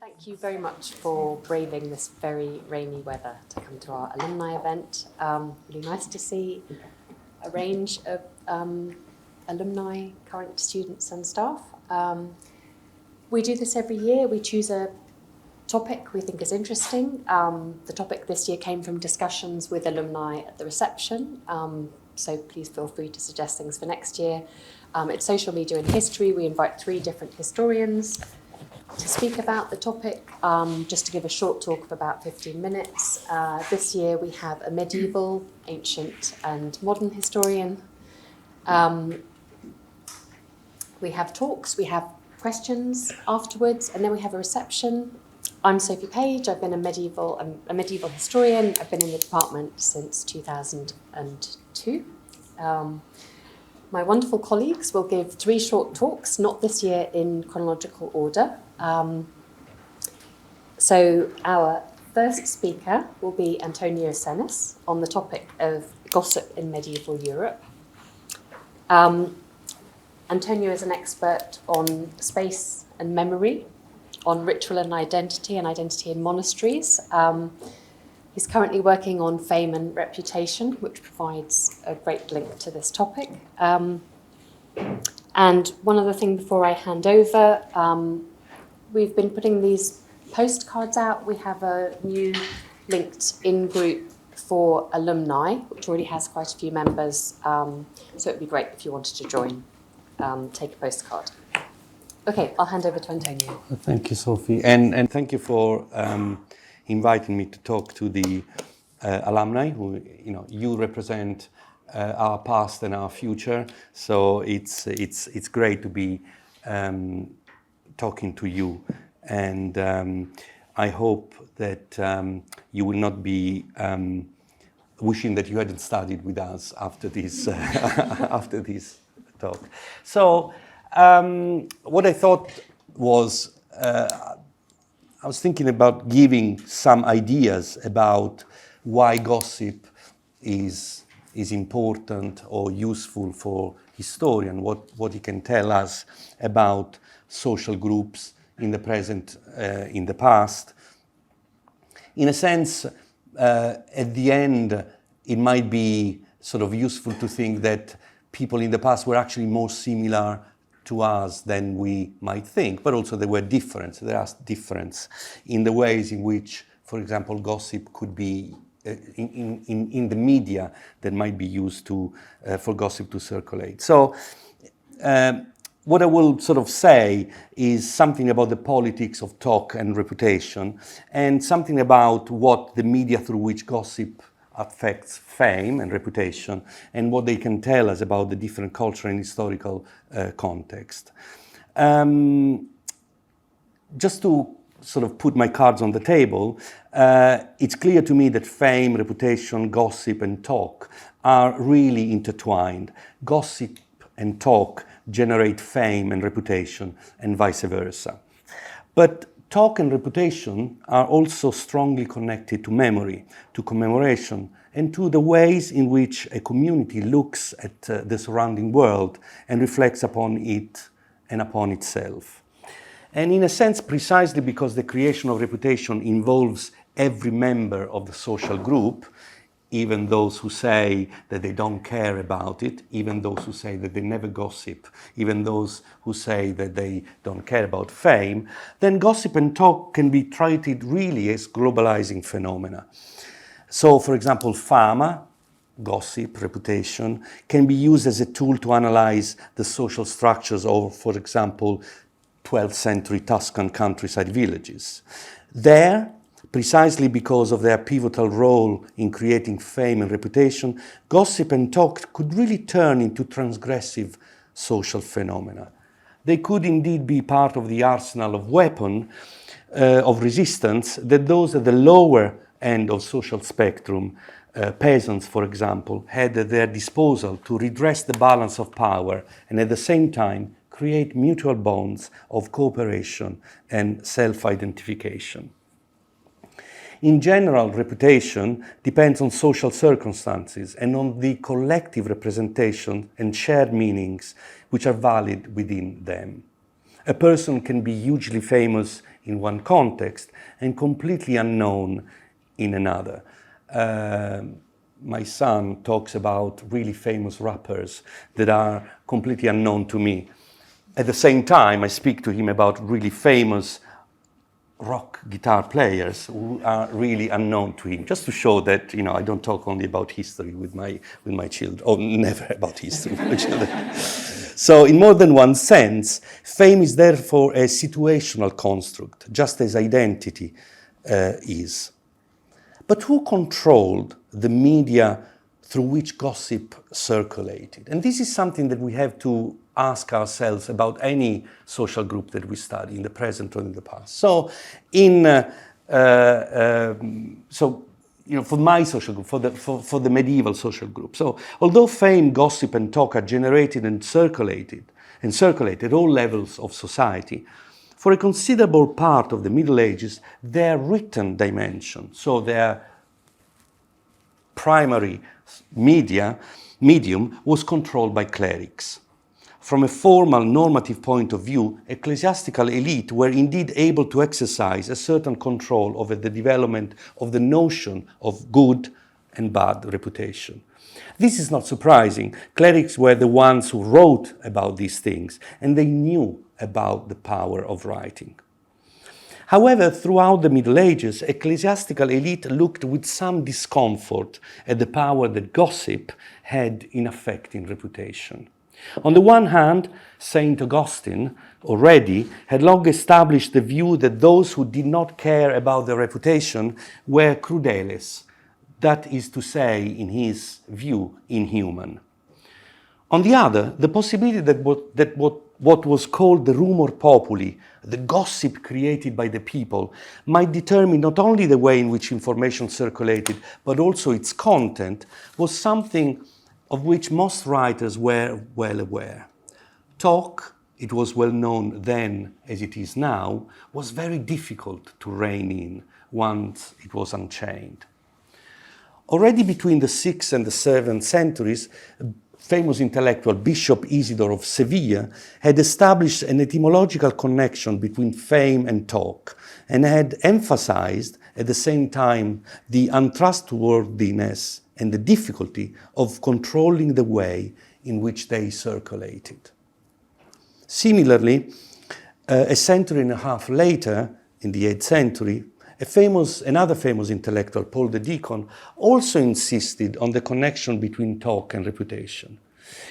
Thank you very much for braving this very rainy weather to come to our alumni event. Really nice to see a range of alumni, current students and staff. We do this every year. We choose a topic we think is interesting. The topic this year came from discussions with alumni at the reception, so please feel free to suggest things for next year. It's social media and history. We invite 3 different historians to speak about the topic, just to give a short talk of about 15 minutes. This year we have a medieval, ancient and modern historian. We have talks, we have questions afterwards, and then we have a reception. I'm Sophie Page. I'm a medieval historian. I've been in the department since 2002. My wonderful colleagues will give 3 short talks, not this year in chronological order. So our first speaker will be Antonio Sennis on the topic of gossip in medieval Europe. Antonio is an expert on space and memory, on ritual and identity in monasteries. He's currently working on fame and reputation, which provides a great link to this topic. And one other thing before I hand over, we've been putting these postcards out. We have a new linked-in group for alumni, which already has quite a few members. So it'd be great if you wanted to join, take a postcard. Okay, I'll hand over to Antonio. Thank you, Sophie, and thank you for inviting me to talk to the alumni. Who, you represent our past and our future. So it's great to be talking to you, and I hope that you will not be wishing that you hadn't studied with us after this after this talk. So. What I thought was, I was thinking about giving some ideas about why gossip is important or useful for historian, what it can tell us about social groups in the present, in the past. In a sense, at the end, it might be sort of useful to think that people in the past were actually more similar to us than we might think, but also there were difference. There are difference in the ways in which, for example, gossip could be in the media that might be used to for gossip to circulate. So what I will sort of say is something about the politics of talk and reputation, and something about what the media through which gossip affects fame and reputation, and what they can tell us about the different cultural and historical context. Just to sort of put my cards on the table, it's clear to me that fame, reputation, gossip, and talk are really intertwined. Gossip and talk generate fame and reputation, and vice versa. But talk and reputation are also strongly connected to memory, to commemoration, and to the ways in which a community looks at the surrounding world and reflects upon it and upon itself. And in a sense, precisely because the creation of reputation involves every member of the social group, even those who say that they don't care about it, even those who say that they never gossip, even those who say that they don't care about fame, then gossip and talk can be treated really as globalizing phenomena. So, for example, fama, gossip, reputation, can be used as a tool to analyze the social structures of, for example, 12th century Tuscan countryside villages. There, precisely because of their pivotal role in creating fame and reputation, gossip and talk could really turn into transgressive social phenomena. They could indeed be part of the arsenal of weapon of resistance that those at the lower end of social spectrum, peasants, for example, had at their disposal to redress the balance of power and at the same time create mutual bonds of cooperation and self-identification. In general, reputation depends on social circumstances and on the collective representation and shared meanings which are valid within them. A person can be hugely famous in one context and completely unknown in another. My son talks about really famous rappers that are completely unknown to me. At the same time, I speak to him about really famous rock guitar players who are really unknown to him, just to show that, you know, I don't talk only about history with my children, or never about history with my children. So in more than one sense, fame is therefore a situational construct, just as identity is. But who controlled the media through which gossip circulated? And this is something that we have to ask ourselves about any social group that we study in the present or in the past. So, for my social group, for the medieval social group. So, although fame, gossip, and talk are generated and circulated at all levels of society, for a considerable part of the Middle Ages, their written dimension, so their primary medium, was controlled by clerics. From a formal normative point of view, ecclesiastical elite were indeed able to exercise a certain control over the development of the notion of good and bad reputation. This is not surprising. Clerics were the ones who wrote about these things, and they knew about the power of writing. However, throughout the Middle Ages, ecclesiastical elite looked with some discomfort at the power that gossip had in affecting reputation. On the one hand, St. Augustine already had long established the view that those who did not care about their reputation were crudeles, that is to say, in his view, inhuman. On the other, the possibility that what was called the rumor populi, the gossip created by the people, might determine not only the way in which information circulated, but also its content, was something of which most writers were well aware. Talk, it was well known then as it is now, was very difficult to rein in once it was unchained. Already between the 6th and the 7th centuries, famous intellectual Bishop Isidore of Seville had established an etymological connection between fame and talk, and had emphasized at the same time the untrustworthiness and the difficulty of controlling the way in which they circulated. Similarly, a century and a half later, in the 8th century, another famous intellectual, Paul the Deacon, also insisted on the connection between talk and reputation.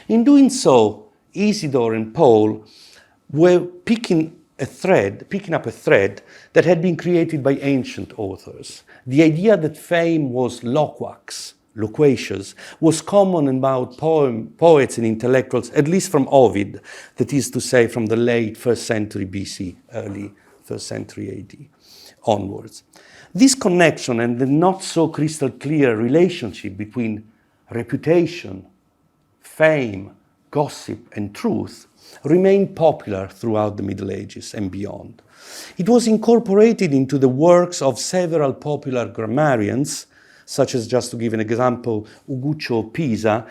In doing so, Isidore and Paul were picking up a thread that had been created by ancient authors. The idea that fame was loquacious, was common about poets and intellectuals, at least from Ovid, that is to say from the late 1st century BC, early 1st century AD onwards. This connection and the not so crystal clear relationship between reputation, fame, gossip, and truth remained popular throughout the Middle Ages and beyond. It was incorporated into the works of several popular grammarians, such as, just to give an example, Uguccio Pisa,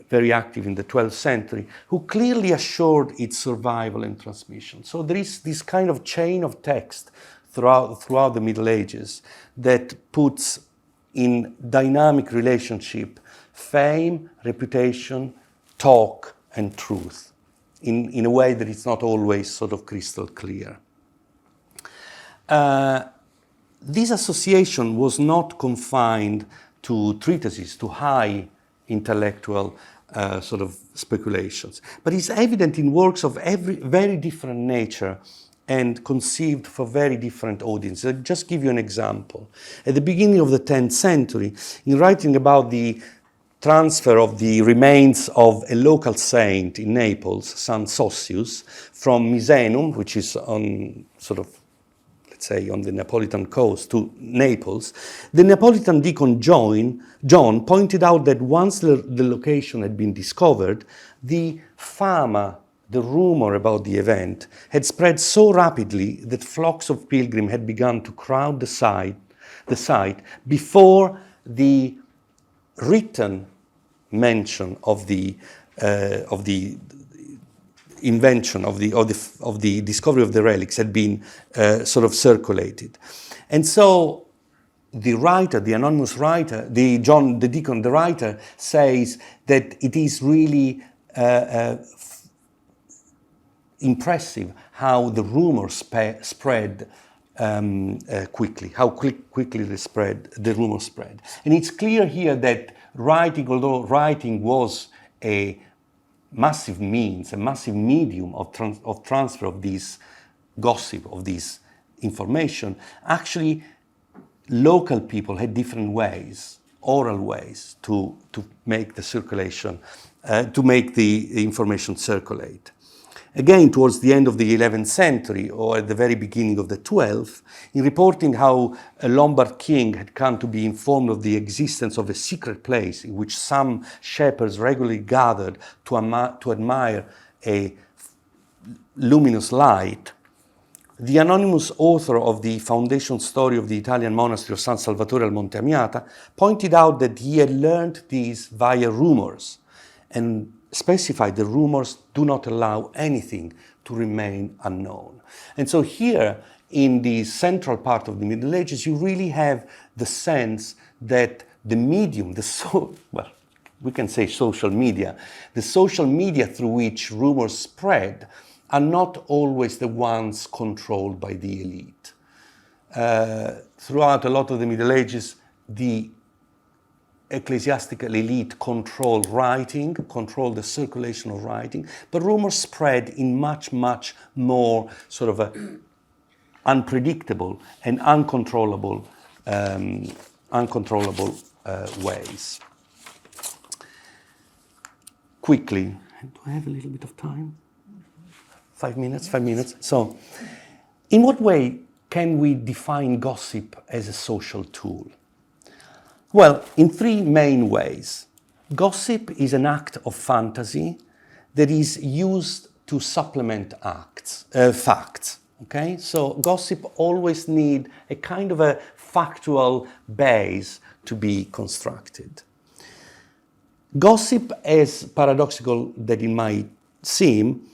very active in the 12th century, who clearly assured its survival and transmission. So there is this kind of chain of text throughout the Middle Ages that puts in dynamic relationship fame, reputation, talk, and truth in a way that it's not always sort of crystal clear. This association was not confined to treatises, to high intellectual sort of speculations, but is evident in works of very different nature and conceived for very different audiences. I'll just give you an example. At the beginning of the 10th century, in writing about the transfer of the remains of a local saint in Naples, San Sossius, from Misenum, which is on sort of, let's say, on the Neapolitan coast, to Naples, the Neapolitan deacon John pointed out that once the location had been discovered, the fama, the rumor about the event, had spread so rapidly that flocks of pilgrims had begun to crowd the site before the written mention of the invention of the discovery of the relics had been sort of circulated. And so the writer, the anonymous writer, the Deacon, the writer, says that it is really impressive how the rumors spread quickly, how quickly the rumors spread. And it's clear here that writing, although writing was a massive means, a massive medium of transfer of this gossip, of this information, actually local people had different ways, oral ways, to make the circulation, to make the information circulate. Again, towards the end of the 11th century, or at the very beginning of the 12th, in reporting how a Lombard king had come to be informed of the existence of a secret place in which some shepherds regularly gathered to admire a luminous light, the anonymous author of the foundation story of the Italian monastery of San Salvatore al Monte Amiata pointed out that he had learned these via rumors, and specified the rumors do not allow anything to remain unknown. And so here, in the central part of the Middle Ages, you really have the sense that the medium, we can say social media, the social media through which rumors spread are not always the ones controlled by the elite. Throughout a lot of the Middle Ages, the ecclesiastical elite controlled writing, controlled the circulation of writing, but rumors spread in much more sort of unpredictable and uncontrollable ways. Quickly, do I have a little bit of time? 5 minutes, 5 minutes. So, in what way can we define gossip as a social tool? Well, in 3 main ways. Gossip is an act of fantasy that is used to supplement facts. Okay? So gossip always needs a kind of a factual base to be constructed. Gossip, as paradoxical that it might seem,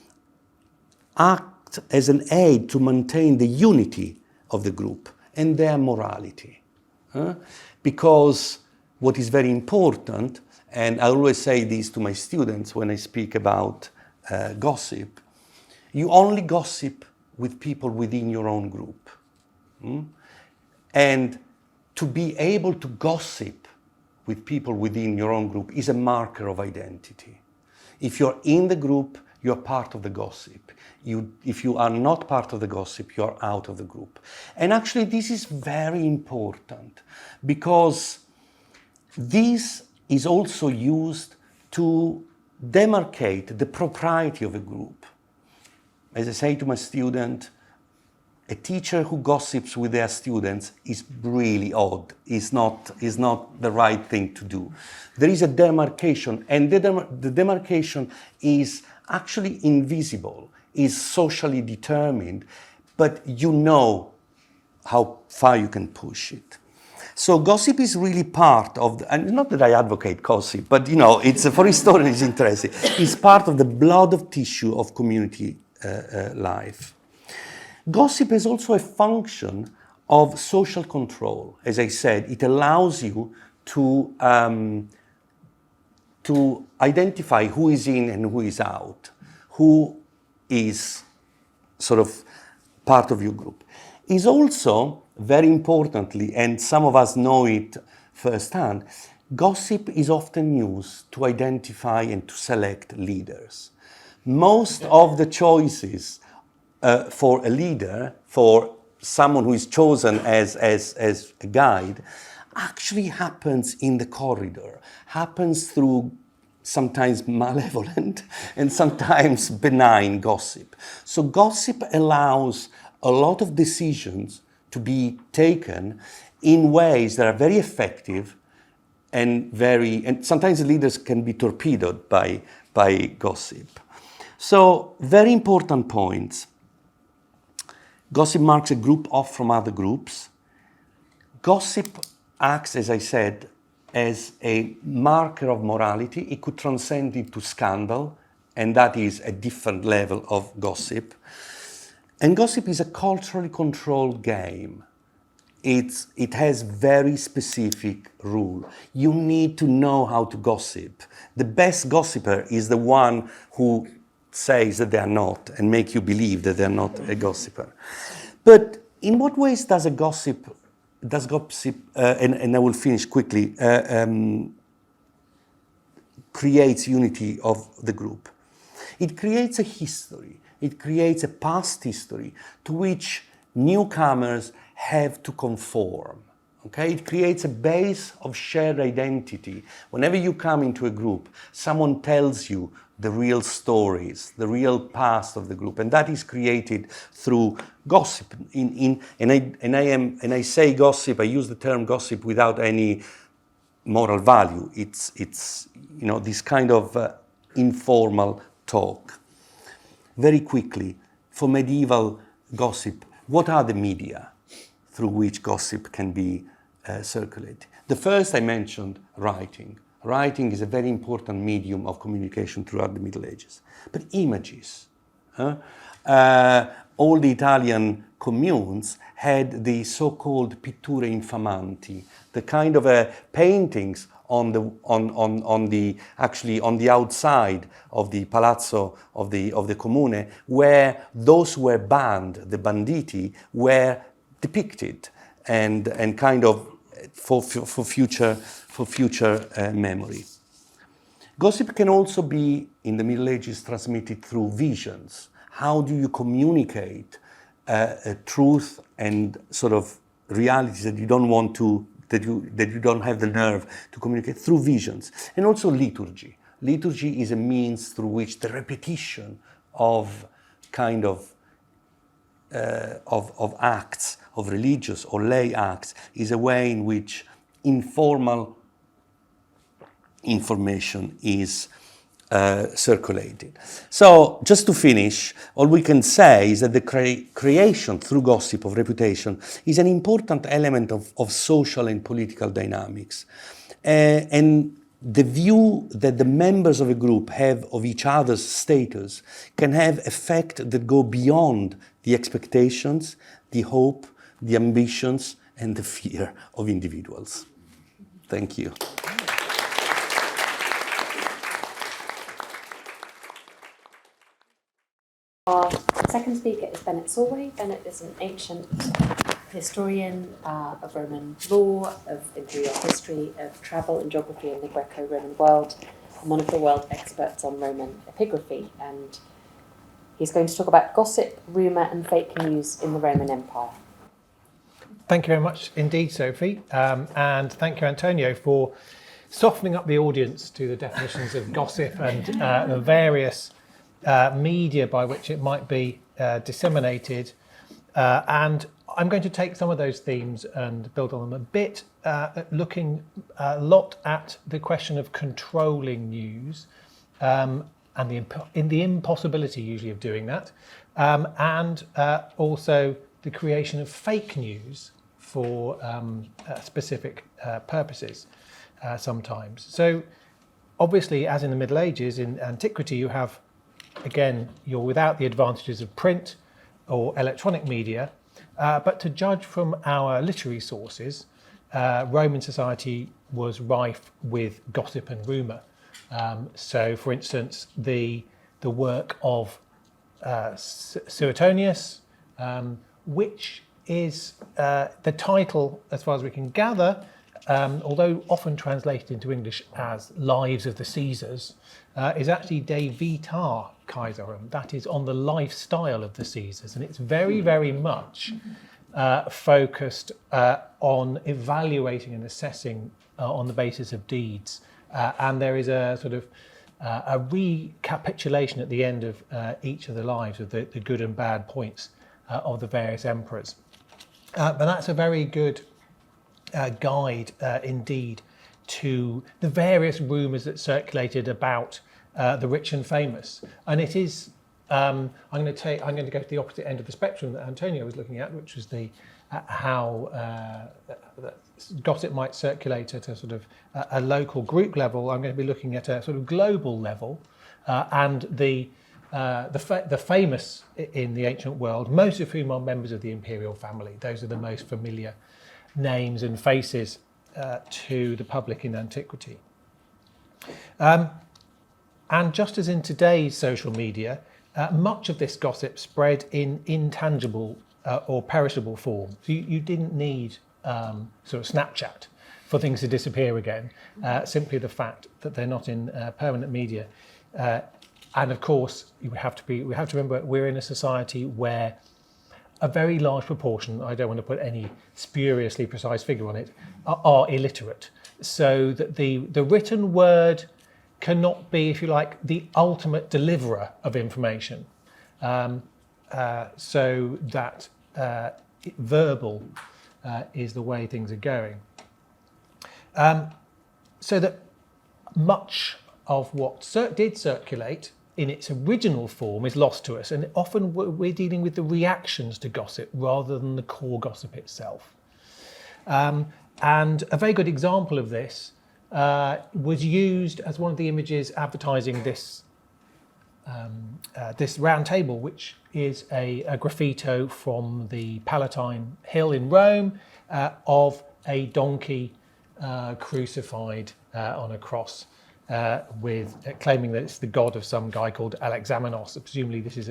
acts as an aid to maintain the unity of the group and their morality. Because what is very important, and I always say this to my students when I speak about gossip, you only gossip with people within your own group. And to be able to gossip with people within your own group is a marker of identity. If you're in the group, you're part of the gossip. If you are not part of the gossip, you're out of the group. And actually, this is very important because this is also used to demarcate the propriety of a group. As I say to my student, a teacher who gossips with their students is really odd, is not the right thing to do. There is a demarcation, and the demarcation is actually invisible, is socially determined, but you know how far you can push it. So gossip is really part of, and not that I advocate gossip, but it's for historians it's interesting. It's part of the blood of tissue of community life. Gossip is also a function of social control. As I said, it allows you to identify who is in and who is out, who is sort of part of your group. Is also, very importantly, and some of us know it firsthand, gossip is often used to identify and to select leaders. Most of the choices for a leader, for someone who is chosen as a guide, actually happens in the corridor, happens through sometimes malevolent and sometimes benign gossip. So gossip allows a lot of decisions to be taken in ways that are very effective and sometimes the leaders can be torpedoed by gossip. So very important points. Gossip marks a group off from other groups. Gossip acts, as I said, as a marker of morality. It could transcend into scandal and that is a different level of gossip. And gossip is a culturally controlled game. It has very specific rule. You need to know how to gossip. The best gossiper is the one who says that they are not and make you believe that they're not a gossiper. But in what ways does gossip, and I will finish quickly, creates unity of the group? It creates a history. It creates a past history to which newcomers have to conform. Okay? It creates a base of shared identity. Whenever you come into a group, someone tells you the real stories, the real past of the group, and that is created through gossip. And I say gossip. I use the term gossip without any moral value. It's this kind of informal talk. Very quickly, for medieval gossip, what are the media through which gossip can be circulated? The first I mentioned, writing. Writing is a very important medium of communication throughout the Middle Ages. But images. All the Italian communes had the so-called pitture infamanti, the kind of paintings on the outside of the palazzo of the comune, where those who were banned, the banditi, were depicted and kind of for future memory. Gossip can also be, in the Middle Ages, transmitted through visions. How do you communicate a truth and sort of realities that you don't want to, that you don't have the nerve to communicate? Through visions. And also liturgy. Liturgy is a means through which the repetition of kind of acts, of religious or lay acts, is a way in which informal information is circulated. So, just to finish, all we can say is that the creation through gossip of reputation is an important element of social and political dynamics. And the view that the members of a group have of each other's status can have effects that go beyond the expectations, the hope, the ambitions, and the fear of individuals. Thank you. Our second speaker is Bennett Solway. Bennett is an ancient historian of Roman law, of imperial history, of travel and geography in the Greco-Roman world, and one of the world experts on Roman epigraphy. And he's going to talk about gossip, rumour and fake news in the Roman Empire. Thank you very much indeed, Sophie. And thank you, Antonio, for softening up the audience to the definitions of gossip and the various media by which it might be disseminated. And I'm going to take some of those themes and build on them a bit, looking a lot at the question of controlling news and the impossibility usually of doing that, and also the creation of fake news for specific purposes sometimes. So obviously, as in the Middle Ages, in antiquity, you have, again, you're without the advantages of print or electronic media, but to judge from our literary sources, Roman society was rife with gossip and rumour. So, for instance, the work of Suetonius, which is the title, as far as we can gather, although often translated into English as Lives of the Caesars, is actually De Vita Caesarum, that is on the lifestyle of the Caesars. And it's very, very much focused on evaluating and assessing on the basis of deeds. And there is a sort of a recapitulation at the end of each of the lives of the good and bad points of the various emperors. But that's a very good guide indeed to the various rumours that circulated about the rich and famous. And it is, I'm going to go to the opposite end of the spectrum that Antonio was looking at, which was the how gossip might circulate at a sort of a local group level. I'm going to be looking at a sort of global level, and the famous in the ancient world, most of whom are members of the imperial family. Those are the most familiar names and faces to the public in antiquity. And just as in today's social media, much of this gossip spread in intangible or perishable form. So you didn't need sort of Snapchat for things to disappear again. Simply the fact that they're not in permanent media. And of course, we have to remember we're in a society where a very large proportion, I don't want to put any spuriously precise figure on it, are illiterate. So that the written word cannot be, if you like, the ultimate deliverer of information. So that verbal is the way things are going. So that much of what did circulate in its original form is lost to us, and often we're dealing with the reactions to gossip rather than the core gossip itself. And a very good example of this was used as one of the images advertising this Roundtable, which is a graffito from the Palatine Hill in Rome of a donkey crucified on a cross, with claiming that it's the god of some guy called Alexamenos. Presumably this is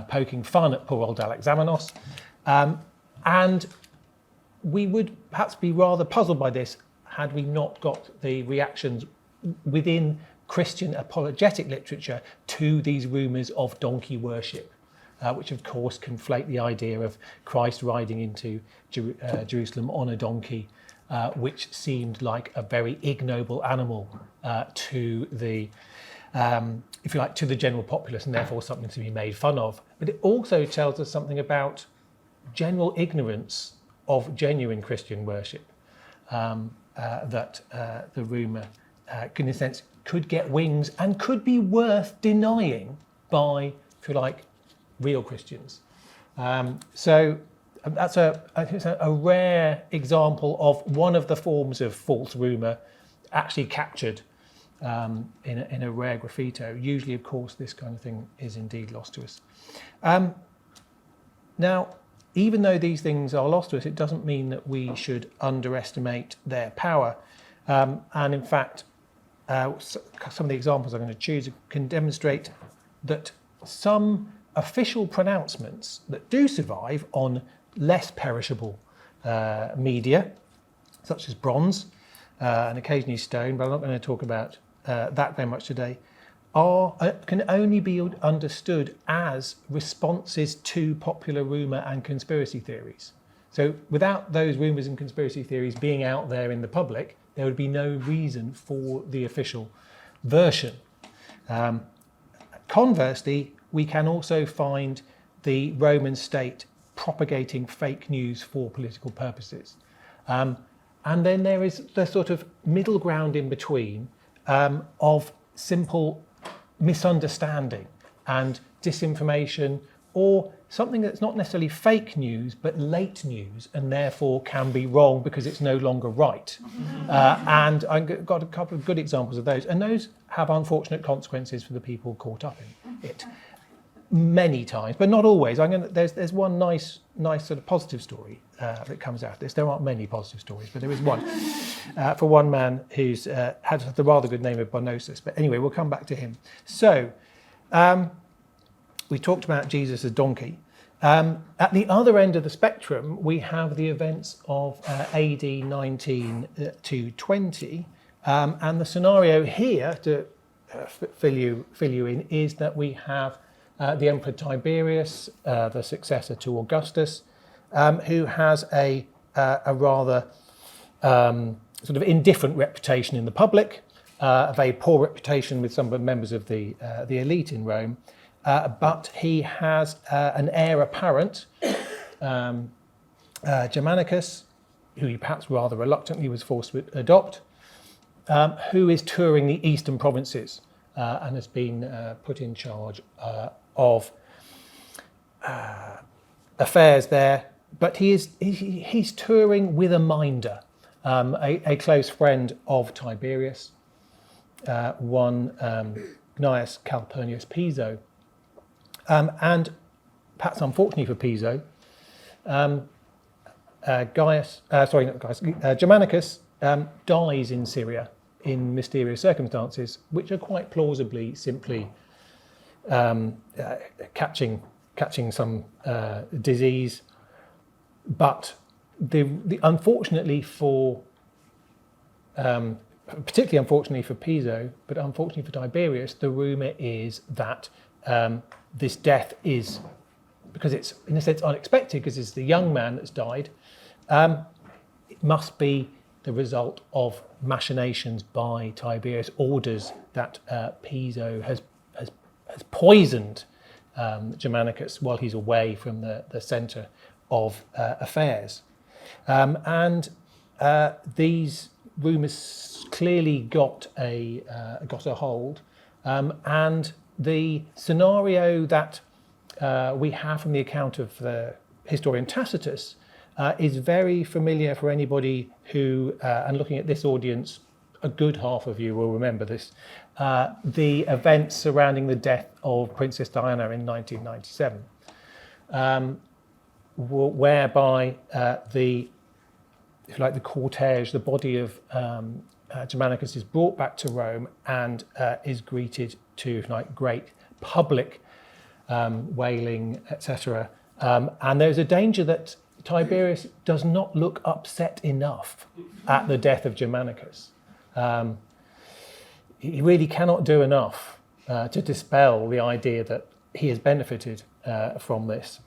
poking fun at poor old Alexamenos. And we would perhaps be rather puzzled by this had we not got the reactions within Christian apologetic literature to these rumours of donkey worship, which of course conflate the idea of Christ riding into Jerusalem on a donkey, which seemed like a very ignoble animal to the, if you like, to the general populace, and therefore something to be made fun of. But it also tells us something about general ignorance of genuine Christian worship, that the rumour, in a sense, could get wings and could be worth denying by, if you like, real Christians. So that's a rare example of one of the forms of false rumour actually captured in a rare graffito. Usually, of course, this kind of thing is indeed lost to us. Now, even though these things are lost to us, it doesn't mean that we should underestimate their power. And in fact, some of the examples I'm going to choose can demonstrate that some official pronouncements that do survive on less perishable media, such as bronze and occasionally stone, but I'm not going to talk about that very much today, can only be understood as responses to popular rumour and conspiracy theories. So without those rumours and conspiracy theories being out there in the public, there would be no reason for the official version. Conversely, we can also find the Roman state propagating fake news for political purposes. And then there is the sort of middle ground in between of simple misunderstanding and disinformation, or something that's not necessarily fake news but late news and therefore can be wrong because it's no longer right. And I've got a couple of good examples of those, and those have unfortunate consequences for the people caught up in it many times, but not always. There's one nice sort of positive story that comes out of this. There aren't many positive stories, but there is one for one man who's had the rather good name of Bonosus. But anyway, we'll come back to him. So we talked about Jesus as donkey. At the other end of the spectrum, we have the events of AD 19 to 20, and the scenario here to fill you in is that we have the Emperor Tiberius, the successor to Augustus, who has a rather sort of indifferent reputation in the public, a very poor reputation with some of the members of the elite in Rome, but he has an heir apparent, Germanicus, who he perhaps rather reluctantly was forced to adopt, who is touring the eastern provinces and has been put in charge of affairs there, but he's touring with a minder, a close friend of Tiberius, one Gnaeus Calpurnius Piso. And perhaps unfortunately for Piso, Germanicus dies in Syria in mysterious circumstances, which are quite plausibly simply catching some disease. But unfortunately for, particularly unfortunately for Piso, but unfortunately for Tiberius, the rumour is that this death is, because it's in a sense unexpected, because it's the young man that's died, it must be the result of machinations by Tiberius, orders that Piso has poisoned Germanicus while he's away from the centre of affairs. And these rumours clearly got a hold, and the scenario that we have from the account of the historian Tacitus is very familiar for anybody who, and looking at this audience, a good half of you will remember this, the events surrounding the death of Princess Diana in 1997, whereby the cortege, the body of Germanicus is brought back to Rome and is greeted to great public wailing, etc. And there's a danger that Tiberius does not look upset enough at the death of Germanicus. He really cannot do enough to dispel the idea that he has benefited from this.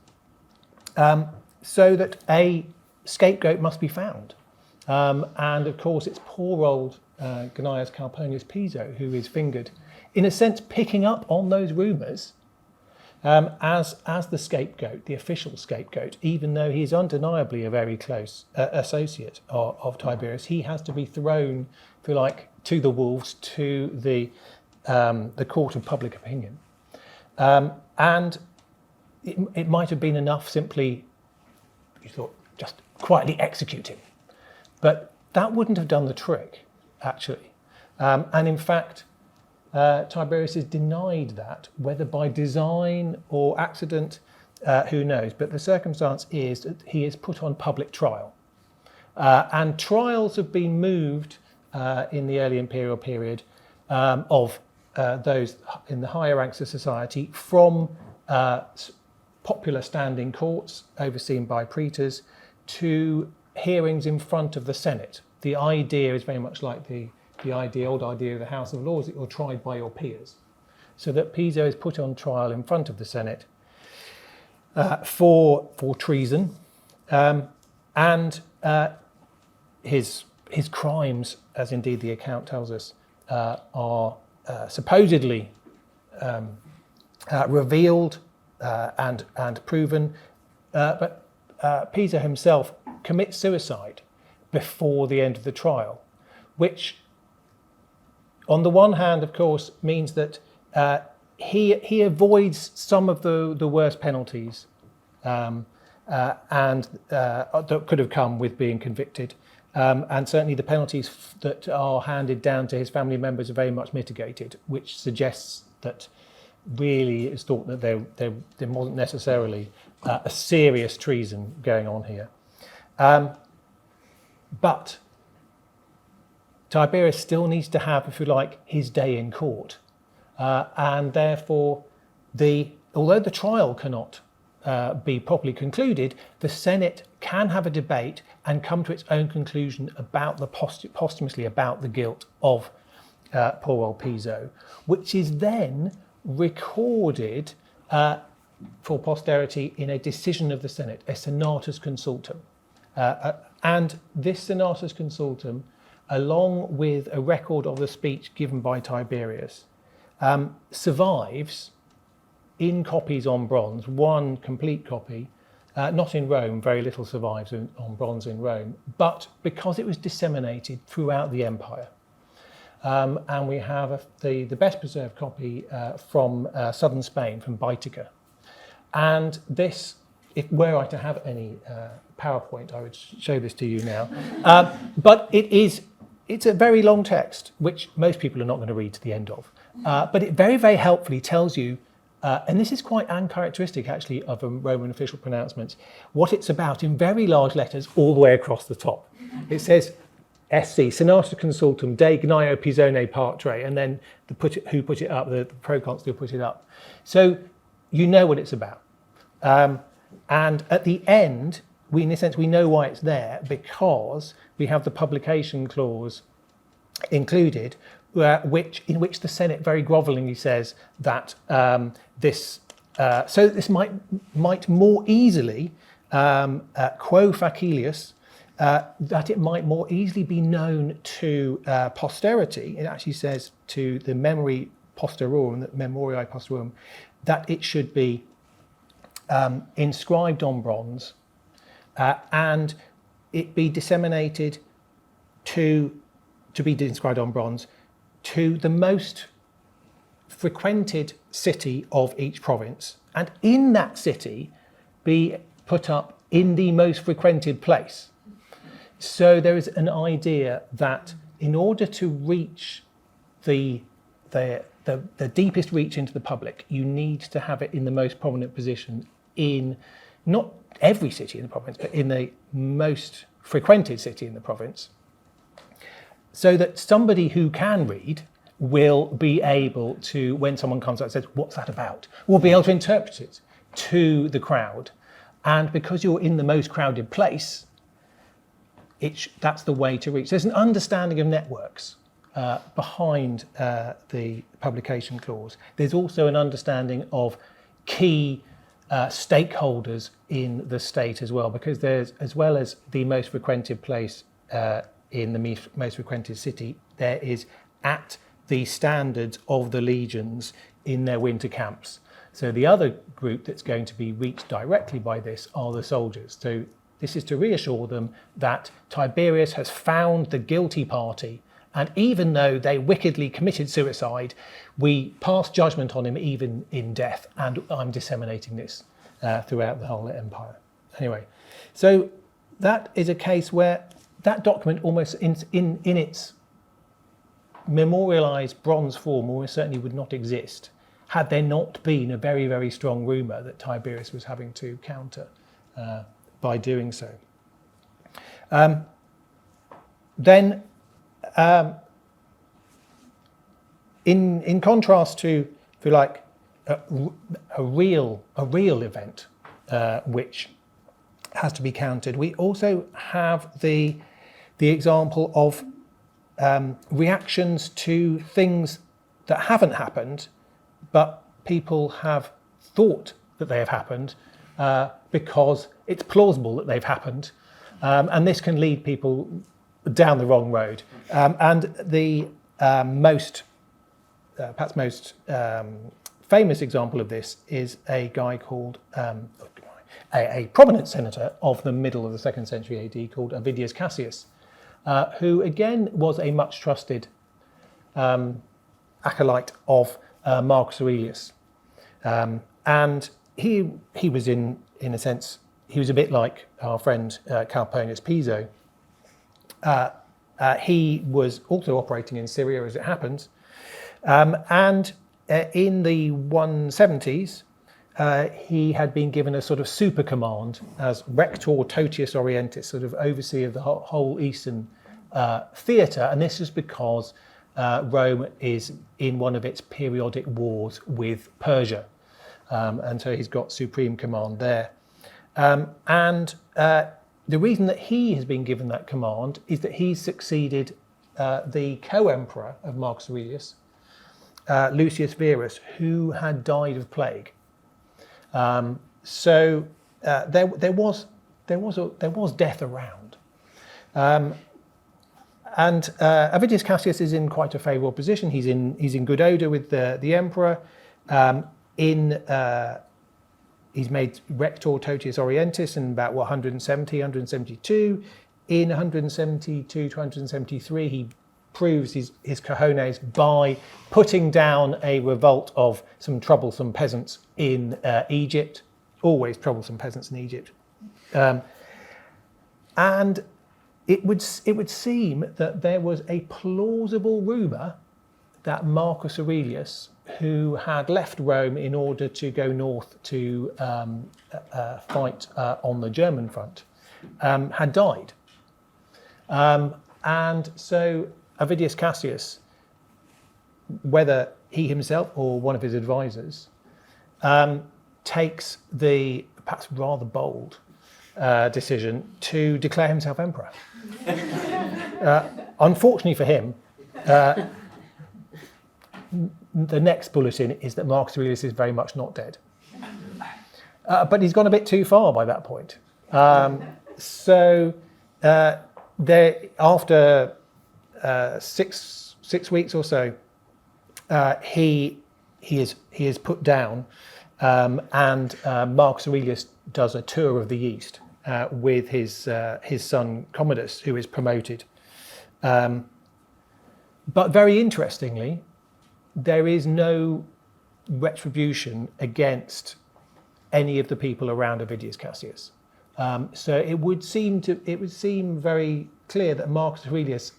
So that a scapegoat must be found. And of course, it's poor old Gnaeus Calpurnius Piso who is fingered, in a sense, picking up on those rumours as the scapegoat, the official scapegoat. Even though he is undeniably a very close associate of Tiberius, he has to be thrown, if you like, to the wolves, to the court of public opinion. And it might have been enough simply, you thought, just quietly execute him. But that wouldn't have done the trick, actually. And in fact, Tiberius is denied that, whether by design or accident, who knows. But the circumstance is that he is put on public trial. And trials have been moved in the early imperial period of those in the higher ranks of society from popular standing courts overseen by praetors to hearings in front of the Senate. The idea is very much like the old idea of the House of Lords, that you're tried by your peers. So that Piso is put on trial in front of the Senate for treason, and his crimes, as indeed the account tells us, are supposedly revealed and proven, but Piso himself commits suicide before the end of the trial, which on the one hand, of course, means that he avoids some of the worst penalties and that could have come with being convicted. And certainly the penalties that are handed down to his family members are very much mitigated, which suggests that really it's thought that there wasn't necessarily a serious treason going on here. But Tiberius still needs to have, if you like, his day in court. And therefore, although the trial cannot be properly concluded, the Senate can have a debate and come to its own conclusion about posthumously about the guilt of poor old Piso, which is then recorded for posterity in a decision of the Senate, a senatus consultum. And this senatus consultum, along with a record of the speech given by Tiberius, survives in copies on bronze, one complete copy, not in Rome, very little survives on bronze in Rome, but because it was disseminated throughout the empire. And we have the best preserved copy from southern Spain, from Baetica. And this, were I to have any PowerPoint, I would show this to you now. But it's a very long text, which most people are not going to read to the end of. But it very, very helpfully tells you, and this is quite uncharacteristic actually of Roman official pronouncements, what it's about in very large letters all the way across the top. It says SC, Senatus Consultum, De Gnio Pisone Patre, and then who put it up, the proconsul who put it up. So you know what it's about. And at the end, in a sense, we know why it's there, because we have the publication clause included, in which the Senate very grovellingly says that this might more easily, quo facilius, that it might more easily be known to posterity. It actually says to the memory posterorum, the memoriae posterorum, that it should be inscribed on bronze and it be disseminated to be inscribed on bronze to the most frequented city of each province, and in that city be put up in the most frequented place. So there is an idea that in order to reach the deepest reach into the public, you need to have it in the most prominent position in not every city in the province, but in the most frequented city in the province, so that somebody who can read will be able to, when someone comes up and says, "What's that about?" will be able to interpret it to the crowd. And because you're in the most crowded place, that's the way to reach. There's an understanding of networks behind the publication clause. There's also an understanding of key stakeholders in the state as well, because there's, as well as the most frequented place in the most frequented city, there is at the standards of the legions in their winter camps. So the other group that's going to be reached directly by this are the soldiers. So this is to reassure them that Tiberius has found the guilty party, and even though they wickedly committed suicide, we pass judgment on him even in death, and I'm disseminating this throughout the whole empire. Anyway, so that is a case where that document, almost in its memorialized bronze form, almost certainly would not exist had there not been a very, very strong rumour that Tiberius was having to counter by doing so. In contrast to, if you like, a real event which has to be countered, we also have the example of reactions to things that haven't happened, but people have thought that they have happened because it's plausible that they've happened, and this can lead people down the wrong road. And the perhaps most famous example of this is a guy called a prominent senator of the middle of the 2nd century AD called Avidius Cassius, who again was a much trusted acolyte of Marcus Aurelius, and he was in a sense, he was a bit like our friend Calpurnius Piso. He was also operating in Syria, as it happens, and in the 170s he had been given a sort of super command as Rector Totius Orientis, sort of overseer of the whole Eastern theatre, and this is because Rome is in one of its periodic wars with Persia, and so he's got supreme command there. And the reason that he has been given that command is that he's succeeded the co-emperor of Marcus Aurelius, Lucius Verus, who had died of plague. So there was death around. And Avidius Cassius is in quite a favourable position. He's in good odour with the emperor. He's made Rector Totius Orientis in about 170, 172. In 172 to 173, he proves his cojones by putting down a revolt of some troublesome peasants in Egypt. Always troublesome peasants in Egypt. And it would seem that there was a plausible rumour that Marcus Aurelius, who had left Rome in order to go north to fight on the German front, had died. And so Avidius Cassius, whether he himself or one of his advisors, takes the perhaps rather bold decision to declare himself emperor. Unfortunately for him, the next bulletin is that Marcus Aurelius is very much not dead. But he's gone a bit too far by that point. After 6 weeks or so, he is put down, and Marcus Aurelius does a tour of the East with his son Commodus, who is promoted. But very interestingly, there is no retribution against any of the people around Avidius Cassius. So it would seem very clear that Marcus Aurelius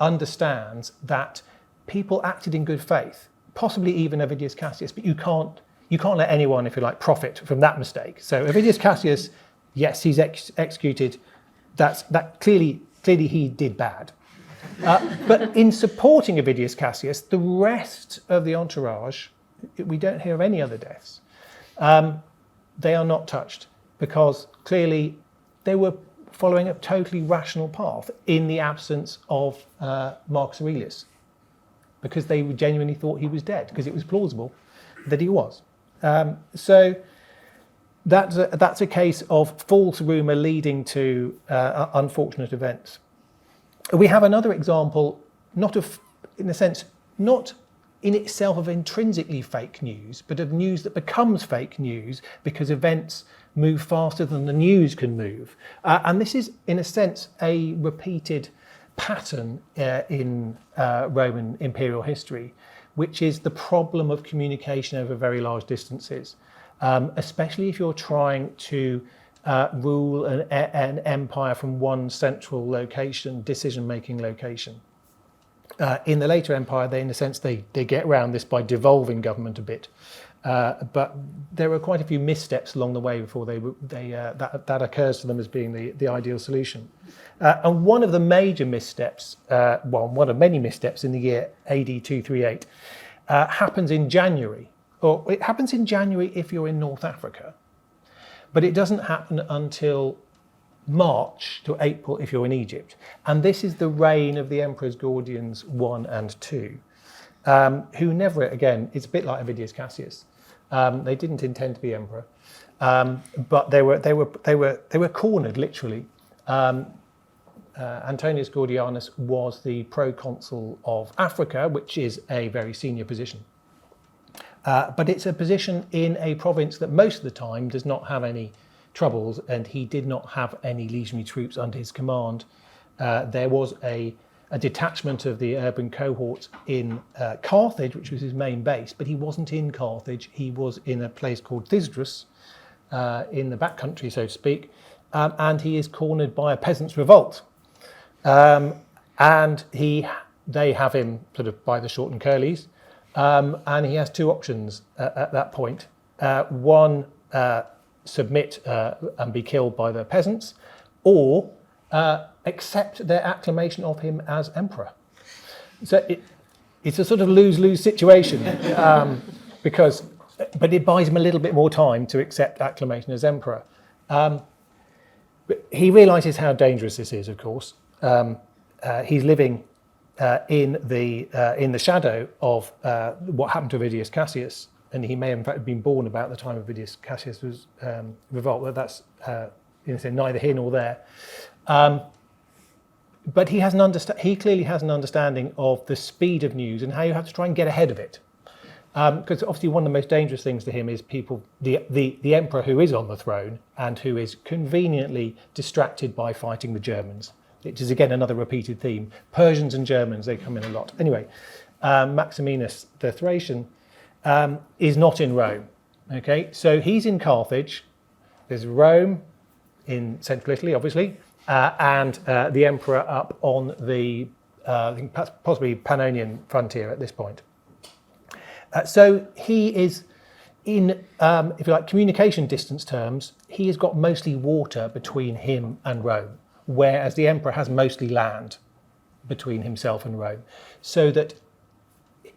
understands that people acted in good faith, possibly even Avidius Cassius, but you can't let anyone, if you like, profit from that mistake. So Avidius Cassius, yes, he's executed. That clearly he did bad. But in supporting Avidius Cassius, the rest of the entourage, we don't hear of any other deaths. They are not touched because clearly they were following a totally rational path in the absence of Marcus Aurelius, because they genuinely thought he was dead, because it was plausible that he was. So that's a case of false rumour leading to unfortunate events. We have another example, not in itself of intrinsically fake news, but of news that becomes fake news because events move faster than the news can move. And this is, in a sense, a repeated pattern in Roman imperial history, which is the problem of communication over very large distances, especially if you're trying to rule an empire from one central location, decision-making location. In the later empire, in a sense, they get around this by devolving government a bit. But there are quite a few missteps along the way before that occurs to them as being the ideal solution. And one of the major missteps, one of many missteps in the year AD 238, happens in January. Or it happens in January if you're in North Africa, but it doesn't happen until March to April if you're in Egypt. And this is the reign of the Emperors Gordians I and II, who never, again, it's a bit like Avidius Cassius. They didn't intend to be emperor, but they were cornered, literally. Antonius Gordianus was the proconsul of Africa, which is a very senior position. But it's a position in a province that most of the time does not have any troubles, and he did not have any legionary troops under his command. There was a detachment of the urban cohort in Carthage, which was his main base, but he wasn't in Carthage. He was in a place called Thysdrus, in the backcountry, so to speak, and he is cornered by a peasants' revolt. And they have him sort of by the short and curlies, and he has two options at that point. One, submit and be killed by the peasants, or accept their acclamation of him as emperor. So it's a sort of lose-lose situation, but it buys him a little bit more time to accept acclamation as emperor. But he realises how dangerous this is, of course. He's living in the shadow of what happened to Avidius Cassius, and he may in fact have been born about the time of Avidius Cassius' was revolt, but that's neither here nor there. But he clearly has an understanding of the speed of news and how you have to try and get ahead of it. Because obviously one of the most dangerous things to him is the emperor who is on the throne and who is conveniently distracted by fighting the Germans, which is again another repeated theme. Persians and Germans, they come in a lot. Anyway, Maximinus the Thracian is not in Rome. Okay, so he's in Carthage. There's Rome in central Italy, obviously, and the emperor up on the I think possibly Pannonian frontier at this point. So he is, in, if you like, communication distance terms, he has got mostly water between him and Rome, whereas the emperor has mostly land between himself and Rome, so that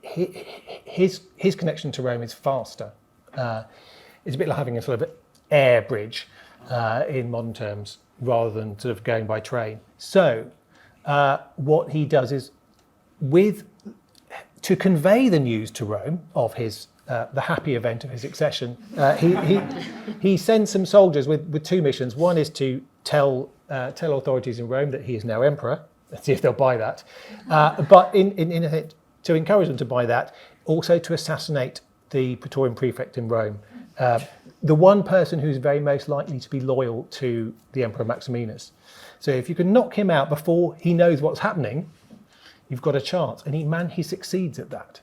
his connection to Rome is faster. It's a bit like having a sort of air bridge in modern terms, rather than sort of going by train. So what he does is, to convey the news to Rome of his the happy event of his accession, he sends some soldiers with two missions. One is to tell authorities in Rome that he is now emperor. Let's see if they'll buy that. But to encourage them to buy that, also to assassinate the Praetorian prefect in Rome, the one person who's very most likely to be loyal to the Emperor Maximinus. So if you can knock him out before he knows what's happening, you've got a chance. And he succeeds at that.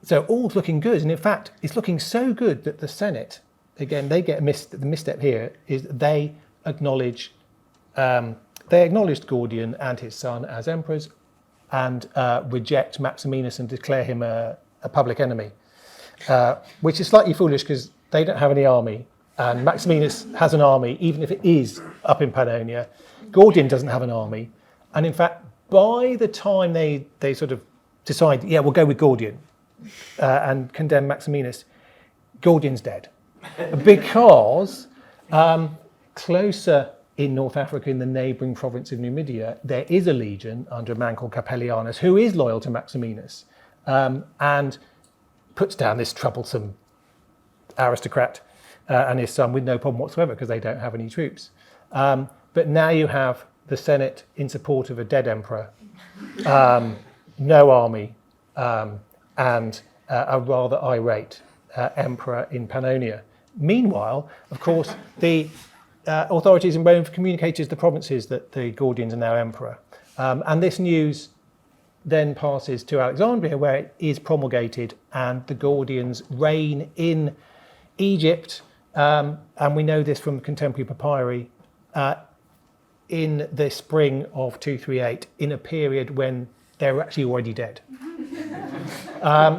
So all's looking good. And in fact, it's looking so good that the Senate, again, they get the misstep here is that they acknowledged Gordian and his son as emperors, and reject Maximinus and declare him a public enemy, which is slightly foolish because they don't have any army, and Maximinus has an army, even if it is up in Pannonia. Gordian doesn't have an army, and in fact, by the time they sort of decide, yeah, we'll go with Gordian and condemn Maximinus, Gordian's dead, because closer in North Africa, in the neighbouring province of Numidia, there is a legion under a man called Capellianus who is loyal to Maximinus, and puts down this troublesome aristocrat and his son with no problem whatsoever, because they don't have any troops. But now you have the Senate in support of a dead emperor, no army, and a rather irate emperor in Pannonia. Meanwhile, of course, the authorities in Rome have communicated to the provinces that the Gordians are now emperor. And this news then passes to Alexandria, where it is promulgated, and the Gordians reign in Egypt, and we know this from contemporary papyri, in the spring of 238, in a period when they were actually already dead.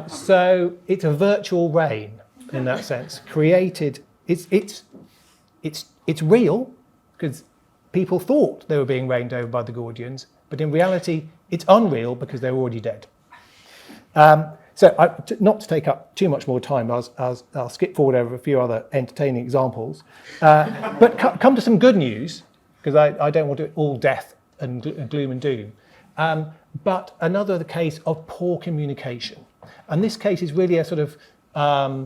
So it's a virtual reign in that sense. Created, it's real, because people thought they were being reigned over by the Gordians, but in reality, it's unreal because they're already dead. So not to take up too much more time, I'll skip forward over a few other entertaining examples. But come to some good news, because I don't want it all death and gloom and doom. But another case of poor communication. And this case is really a sort of, I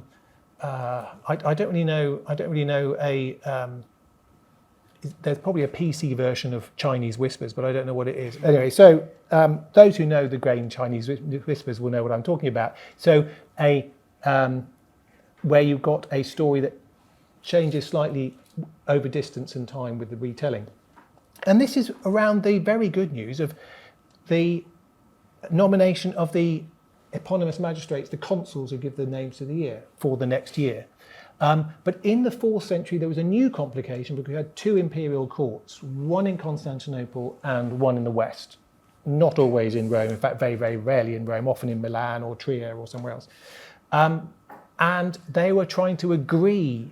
don't really know there's probably a PC version of Chinese whispers, but I don't know what it is. Anyway, so those who know the grain Chinese whispers will know what I'm talking about. So where you've got a story that changes slightly over distance and time with the retelling. And this is around the very good news of the nomination of the eponymous magistrates, the consuls who give the names to the year for the next year. But in the 4th century, there was a new complication because we had 2 imperial courts, one in Constantinople and one in the West. Not always in Rome, in fact, very, very rarely in Rome, often in Milan or Trier or somewhere else. And they were trying to agree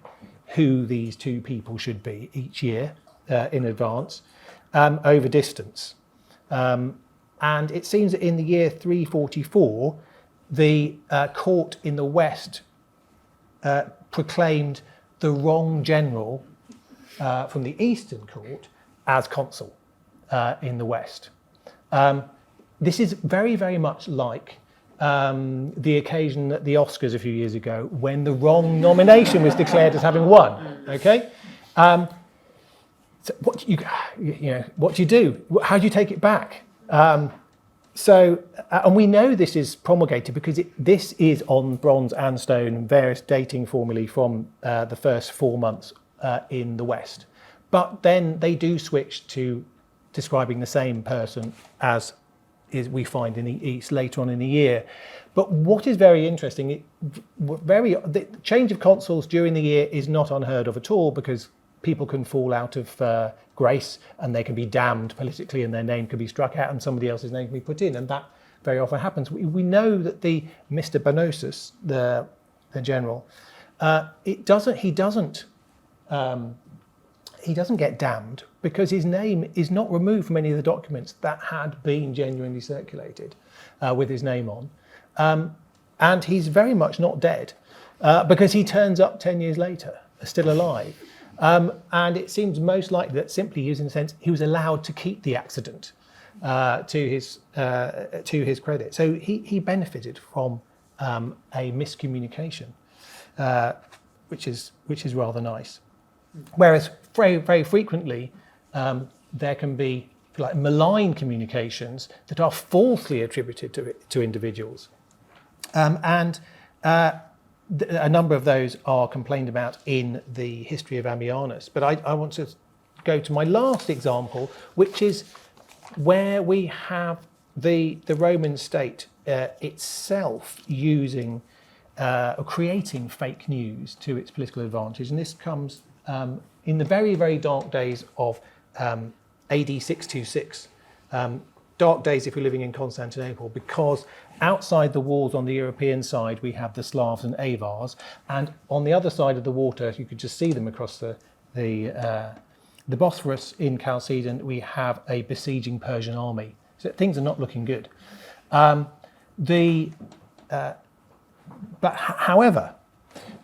who these 2 people should be each year in advance over distance. And it seems that in the year 344, the court in the West proclaimed the wrong general from the Eastern court as consul in the West. This is very, very much like the occasion at the Oscars a few years ago when the wrong nomination was declared as having won. Okay, so what do you do? How do you take it back? And we know this is promulgated because this is on bronze and stone and various dating formulae from the first 4 months in the West. But then they do switch to describing the same person as we find in the East later on in the year. But what is very interesting, the change of consuls during the year is not unheard of at all, because people can fall out of grace and they can be damned politically and their name can be struck out and somebody else's name can be put in, and that very often happens. We know that the Mr. Bonosus, the general, he doesn't get damned because his name is not removed from any of the documents that had been genuinely circulated with his name on. And he's very much not dead because he turns up 10 years later, still alive. And it seems most likely that simply using the sense he was allowed to keep the accident to his credit. So he benefited from a miscommunication, which is rather nice. Whereas very, very frequently there can be like malign communications that are falsely attributed to individuals. And a number of those are complained about in the history of Ammianus. But I want to go to my last example, which is where we have the Roman state itself using or creating fake news to its political advantage. And this comes in the very, very dark days of AD 626. Dark days if you're living in Constantinople, because outside the walls on the European side we have the Slavs and Avars, and on the other side of the water, you could just see them across the Bosphorus in Chalcedon, we have a besieging Persian army. So things are not looking good. However,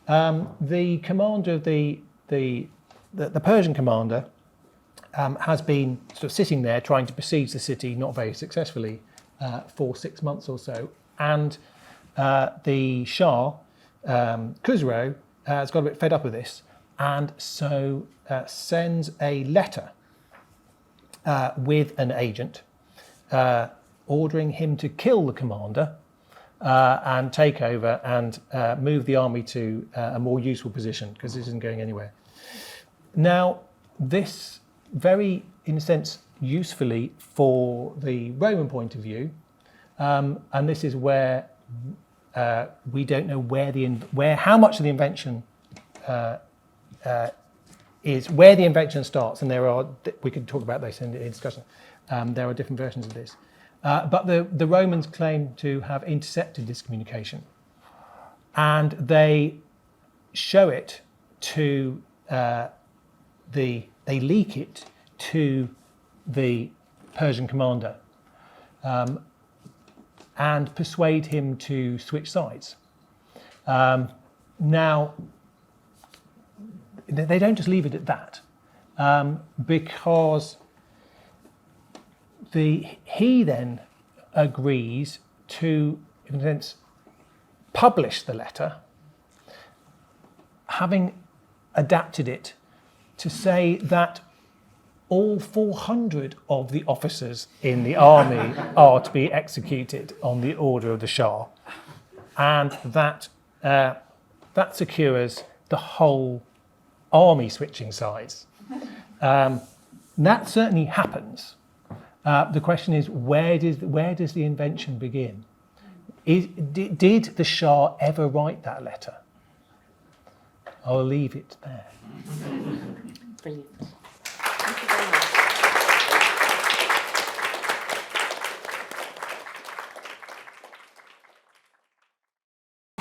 the commander of the Persian commander has been sort of sitting there trying to besiege the city, not very successfully, for 6 months or so. And the Shah, Khusro, has got a bit fed up with this, and so sends a letter with an agent ordering him to kill the commander and take over and move the army to a more useful position, because this isn't going anywhere. Now, this very, in a sense, usefully for the Roman point of view, and this is where we don't know how much of the invention is, where the invention starts, and we could talk about this in discussion. There are different versions of this, but the Romans claim to have intercepted this communication, and they show it to they leak it to the Persian commander and persuade him to switch sides. Now, they don't just leave it at that, because he then agrees to, in a sense, publish the letter, having adapted it to say that all 400 of the officers in the army are to be executed on the order of the Shah, and that secures the whole army switching sides. That certainly happens. The question is, where does the invention begin? Did the Shah ever write that letter? I'll leave it there. Brilliant. Thank you very much.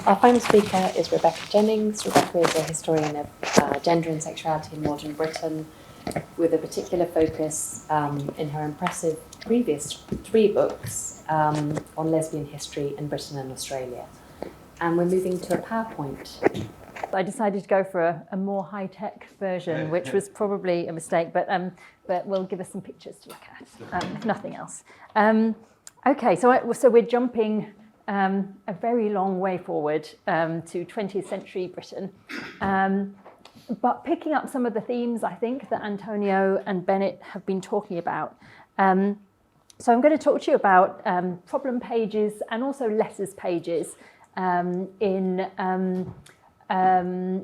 Our final speaker is Rebecca Jennings. Rebecca is a historian of gender and sexuality in modern Britain, with a particular focus in her impressive previous 3 books on lesbian history in Britain and Australia. And we're moving to a PowerPoint. I decided to go for a more high-tech version, which was probably a mistake, but will give us some pictures to look at, if nothing else. Okay, so we're jumping a very long way forward to 20th century Britain, but picking up some of the themes, I think, that Antonio and Bennett have been talking about. So I'm going to talk to you about problem pages and also letters pages in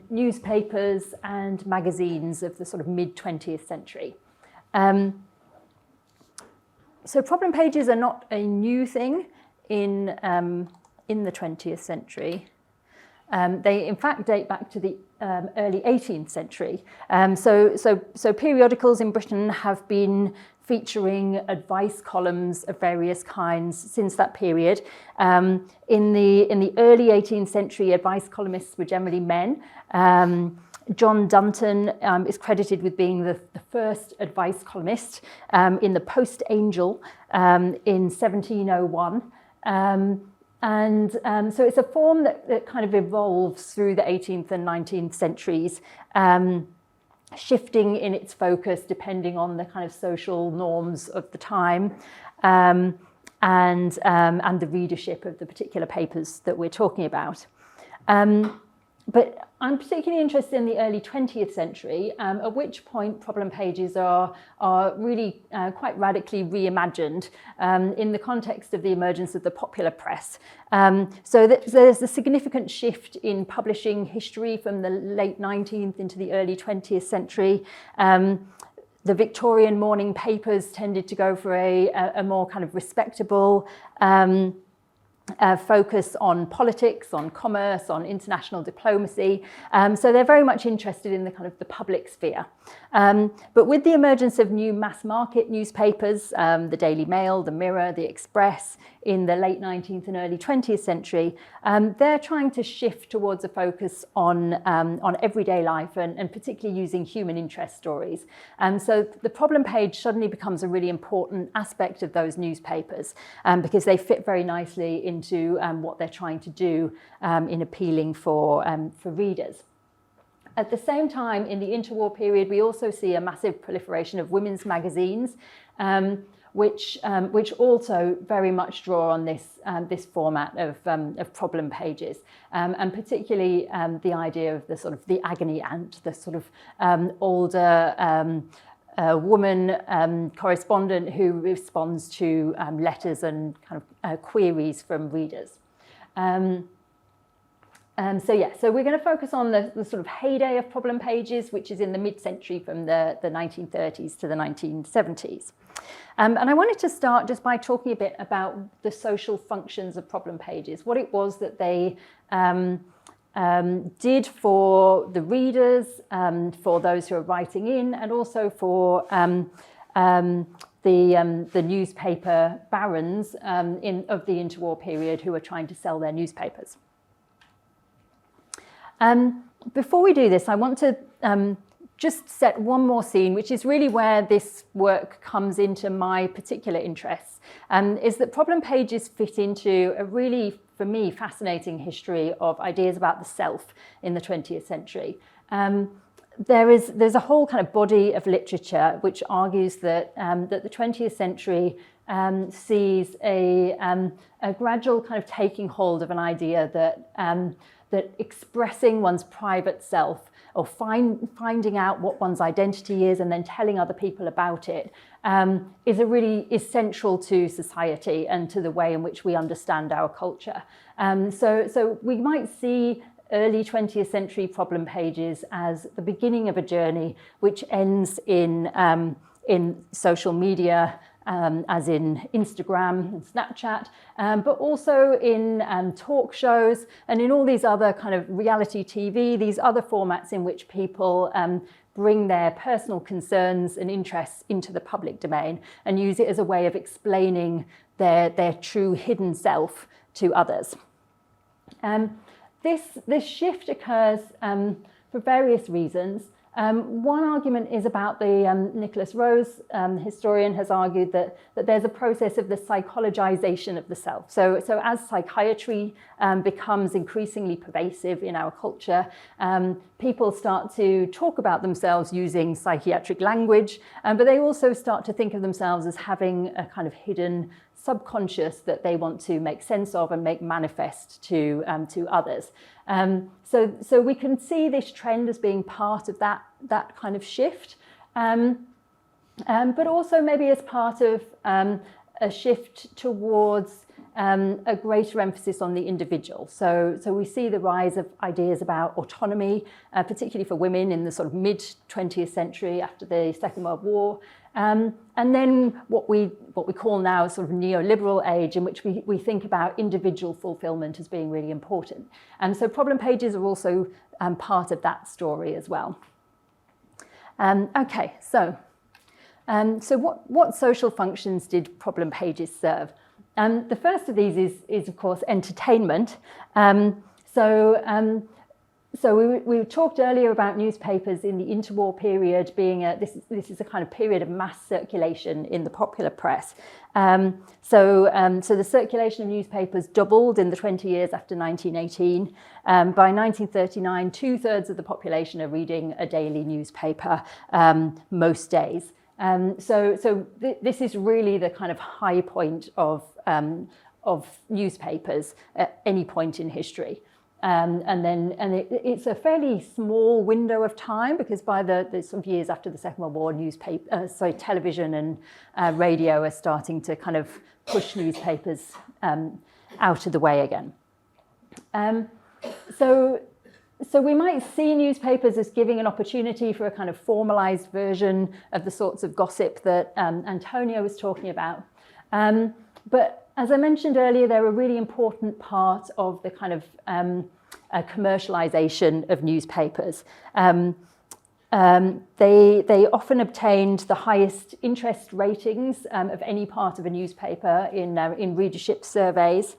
newspapers and magazines of the sort of mid-20th century. So problem pages are not a new thing in the 20th century. They in fact date back to the early 18th century. So periodicals in Britain have been featuring advice columns of various kinds since that period. In the early 18th century, advice columnists were generally men. John Dunton is credited with being the first advice columnist in the Post-Angel in 1701. So it's a form that kind of evolves through the 18th and 19th centuries, shifting in its focus depending on the kind of social norms of the time and the readership of the particular papers that we're talking about. But I'm particularly interested in the early 20th century, at which point problem pages are really quite radically reimagined in the context of the emergence of the popular press. So there's a significant shift in publishing history from the late 19th into the early 20th century. The Victorian morning papers tended to go for a more kind of respectable focus on politics, on commerce, on international diplomacy. So they're very much interested in the kind of the public sphere. But with the emergence of new mass market newspapers, the Daily Mail, the Mirror, the Express, in the late 19th and early 20th century, they're trying to shift towards a focus on everyday life and particularly using human interest stories. So the problem page suddenly becomes a really important aspect of those newspapers because they fit very nicely into what they're trying to do in appealing for readers. At the same time, in the interwar period, we also see a massive proliferation of women's magazines, which also very much draw on this format of problem pages, and particularly the idea of the sort of the agony aunt, the sort of older woman correspondent who responds to letters and kind of queries from readers. So we're going to focus on the sort of heyday of problem pages, which is in the mid-century from the 1930s to the 1970s. And I wanted to start just by talking a bit about the social functions of problem pages, what it was that they did for the readers, for those who are writing in, and also for the newspaper barons of the interwar period who are trying to sell their newspapers. Before we do this, I want to just set one more scene, which is really where this work comes into my particular interests, is that problem pages fit into a really, for me, fascinating history of ideas about the self in the 20th century. There's a whole kind of body of literature which argues that the 20th century sees a gradual kind of taking hold of an idea that expressing one's private self or finding out what one's identity is and then telling other people about it is really essential to society and to the way in which we understand our culture. So we might see early 20th century problem pages as the beginning of a journey which ends in social media, as in Instagram and Snapchat, but also in talk shows and in all these other kind of reality TV, these other formats in which people bring their personal concerns and interests into the public domain and use it as a way of explaining their true hidden self to others. This shift occurs for various reasons. One argument is about the Nicholas Rose, historian, has argued that there's a process of the psychologization of the self. So as psychiatry becomes increasingly pervasive in our culture, people start to talk about themselves using psychiatric language, but they also start to think of themselves as having a kind of hidden subconscious that they want to make sense of and make manifest to others. So we can see this trend as being part of that kind of shift, but also maybe as part of a shift towards a greater emphasis on the individual. So we see the rise of ideas about autonomy, particularly for women in the sort of mid-20th century after the Second World War. And then what we call now a sort of neoliberal age, in which we think about individual fulfillment as being really important. And so problem pages are also part of that story as well. Okay, so what social functions did problem pages serve? The first of these is of course entertainment. So we talked earlier about newspapers in the interwar period being this is a kind of period of mass circulation in the popular press. So the circulation of newspapers doubled in the 20 years after 1918. By 1939, 2/3 of the population are reading a daily newspaper most days. This is really the kind of high point of newspapers at any point in history. It's a fairly small window of time, because by the sort of years after the Second World War, television and radio are starting to kind of push newspapers out of the way again. So we might see newspapers as giving an opportunity for a kind of formalized version of the sorts of gossip that Antonio was talking about. But as I mentioned earlier, they're a really important part of the kind of commercialization of newspapers. They often obtained the highest interest ratings of any part of a newspaper in readership surveys.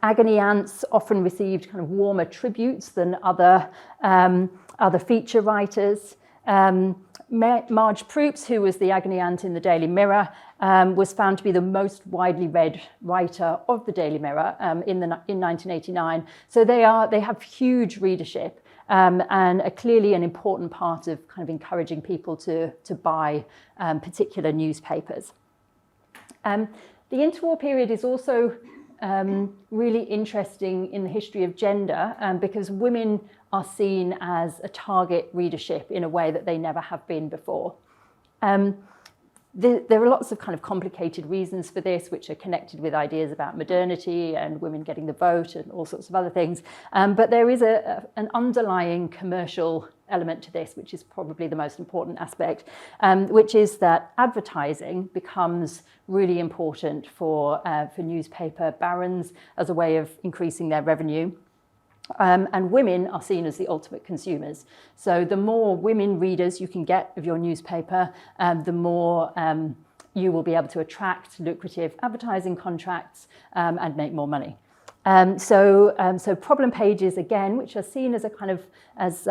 Agony ants often received kind of warmer tributes than other feature writers. Marge Proops, who was the agony ant in the Daily Mirror, was found to be the most widely read writer of the Daily Mirror in 1989. So they have huge readership and are clearly an important part of kind of encouraging people to buy particular newspapers. The interwar period is also really interesting in the history of gender, because women are seen as a target readership in a way that they never have been before. There are lots of kind of complicated reasons for this, which are connected with ideas about modernity and women getting the vote and all sorts of other things. But there is an underlying commercial element to this, which is probably the most important aspect, which is that advertising becomes really important for newspaper barons as a way of increasing their revenue. And women are seen as the ultimate consumers. So the more women readers you can get of your newspaper, the more you will be able to attract lucrative advertising contracts and make more money. So problem pages, again, which are seen as a kind of, as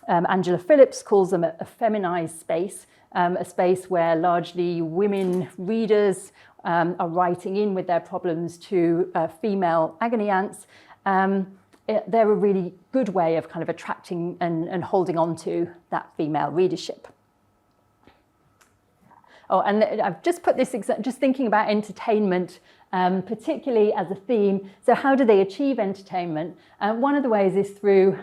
Angela Phillips calls them, a feminized space, a space where largely women readers are writing in with their problems to female agony ants. They're a really good way of kind of attracting and holding on to that female readership. Oh, and I've just put this, just thinking about entertainment, particularly as a theme. So how do they achieve entertainment? One of the ways is through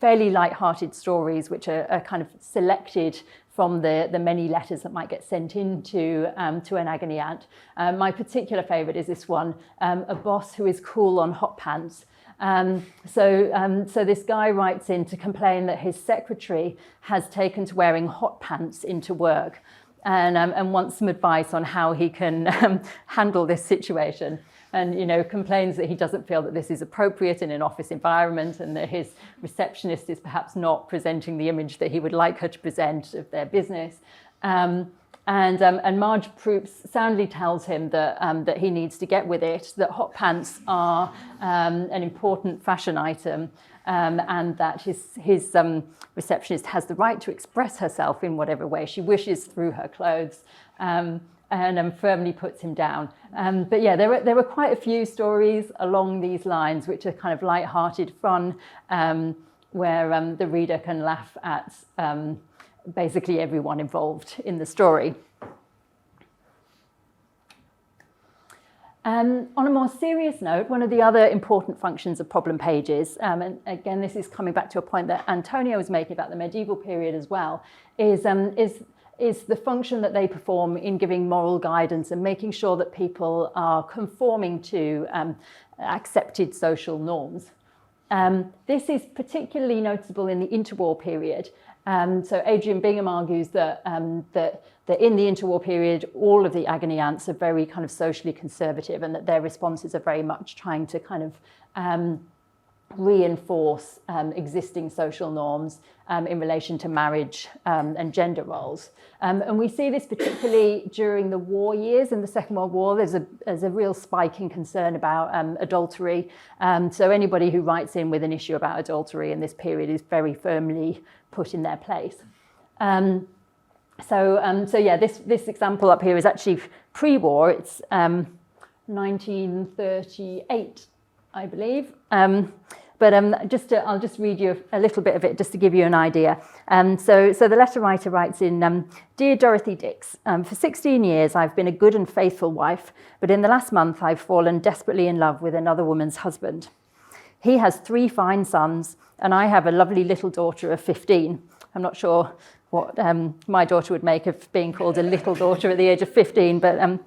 fairly light-hearted stories, which are kind of selected from the many letters that might get sent in to an agony ant. My particular favourite is this one, a boss who is cool on hot pants. So this guy writes in to complain that his secretary has taken to wearing hot pants into work, and wants some advice on how he can handle this situation. And complains that he doesn't feel that this is appropriate in an office environment, and that his receptionist is perhaps not presenting the image that he would like her to present of their business. And Marge Proops soundly tells him that he needs to get with it, that hot pants are an important fashion item, and that his receptionist has the right to express herself in whatever way she wishes through her clothes, and firmly puts him down. But yeah, there were quite a few stories along these lines, which are kind of light-hearted fun, where the reader can laugh at basically everyone involved in the story. On a more serious note, one of the other important functions of problem pages, and again this is coming back to a point that Antonio was making about the medieval period as well, is is the function that they perform in giving moral guidance and making sure that people are conforming to accepted social norms. This is particularly noticeable in the interwar period. So Adrian Bingham argues that in the interwar period, all of the agony ants are very kind of socially conservative, and that their responses are very much trying to kind of reinforce existing social norms in relation to marriage and gender roles. And we see this particularly during the war years. In the Second World War, there's a real spike in concern about adultery. So anybody who writes in with an issue about adultery in this period is very firmly put in their place. So yeah, this example up here is actually pre-war. It's 1938, I believe. But I'll just read you a little bit of it just to give you an idea. So the letter writer writes in, Dear Dorothy Dix, for 16 years I've been a good and faithful wife, but in the last month I've fallen desperately in love with another woman's husband. He has 3 fine sons, and I have a lovely little daughter of 15. I'm not sure what my daughter would make of being called a little daughter at the age of 15, but